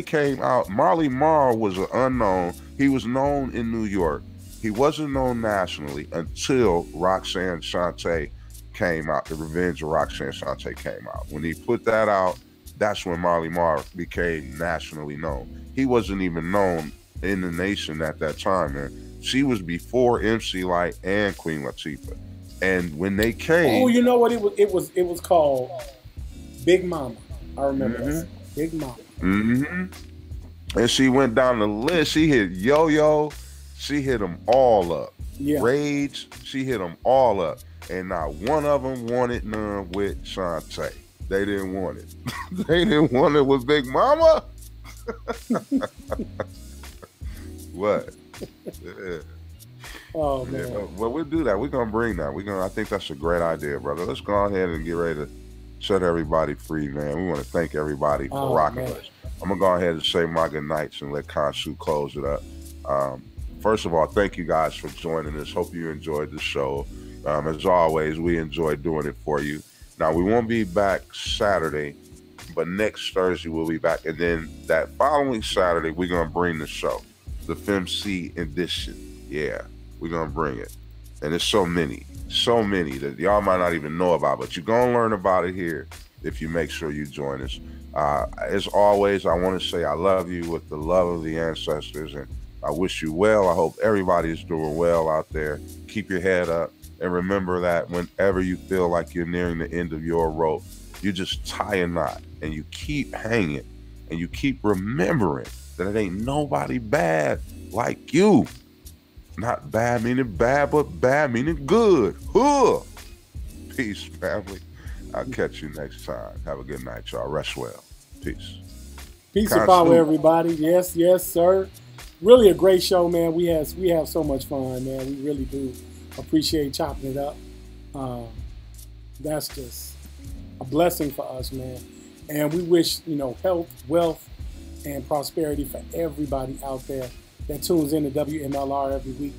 came out. Marley Marl was an unknown. He was known in New York. He wasn't known nationally until Roxanne Shantae came out. The Revenge of Roxanne Shantae came out. When he put that out, that's when Marley Marl became nationally known. He wasn't even known in the nation at that time, man. She was before MC Light and Queen Latifah. And when they came... Oh, you know what it was called? Big Mama. I remember that. Big Mama. Mm-hmm. And she went down the list. She hit Yo-Yo. She hit them all up. Yeah. Rage. She hit them all up. And not one of them wanted none with Shantae. They didn't want it. They didn't want it with Big Mama. What? Yeah. Oh man. Yeah, well, we'll do that. We're gonna bring that. I think that's a great idea, brother. Let's go ahead and get ready to set everybody free, man. We want to thank everybody for rocking us. I'm gonna go ahead and say my good nights and let Khonsu close it up. First of all, thank you guys for joining us. Hope you enjoyed the show. As always, we enjoy doing it for you. Now, we won't be back Saturday, but next Thursday we'll be back. And then that following Saturday, we're going to bring the show, the FemC edition. Yeah, we're going to bring it. And there's so many that y'all might not even know about, but you're going to learn about it here if you make sure you join us. As always, I want to say I love you with the love of the ancestors, and I wish you well. I hope everybody's doing well out there. Keep your head up. And remember that whenever you feel like you're nearing the end of your rope, you just tie a knot and you keep hanging and you keep remembering that it ain't nobody bad like you. Not bad meaning bad, but bad meaning good. Huh. Peace, family. I'll catch you next time. Have a good night, y'all. Rest well. Peace. Peace and power, everybody. Yes, yes, sir. Really a great show, man. We have so much fun, man. We really do. Appreciate chopping it up. That's just a blessing for us, man. And we wish, health, wealth, and prosperity for everybody out there that tunes in to WMLR every week.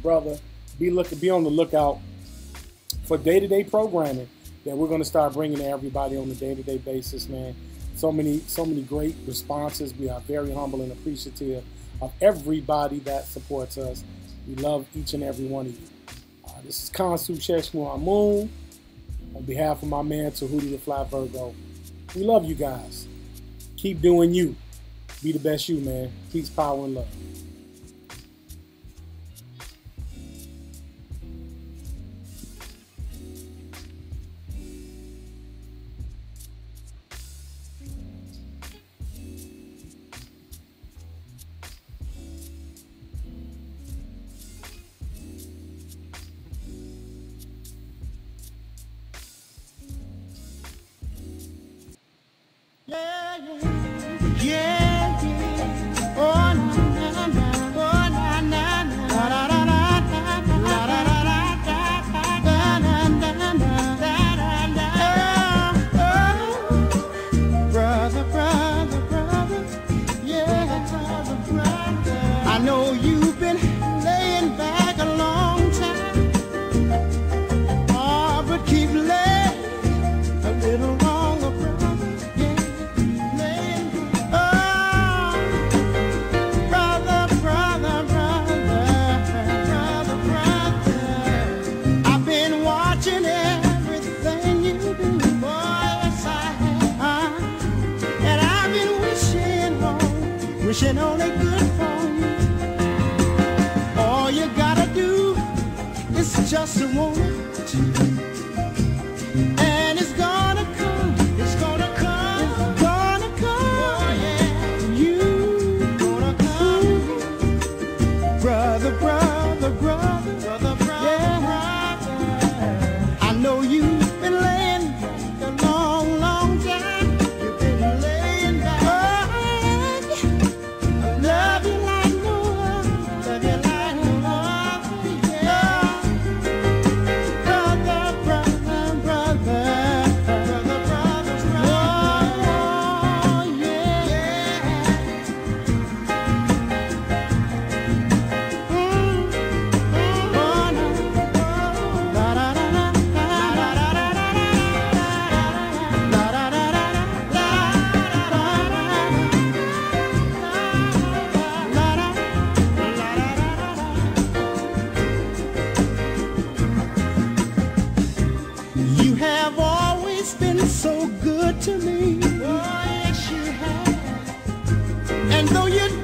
Brother. Be on the lookout for day-to-day programming that we're going to start bringing to everybody on a day-to-day basis, man. So many great responses. We are very humble and appreciative of everybody that supports us. We love each and every one of you. This is Khonsu, Sheshmu, Amun. On behalf of my man, Tehuti the Fly Virgo. We love you guys. Keep doing you. Be the best you, man. Peace, power, and love. Wishing only good for you. All you gotta do is just want it. And it's gonna come. It's gonna come. It's gonna come. Oh, yeah. You gonna come. Brother. Yeah. I know you've been laying a long, long time. You've been laying back. Love you like no other, yeah. good to me. Oh, yes, you have. And though you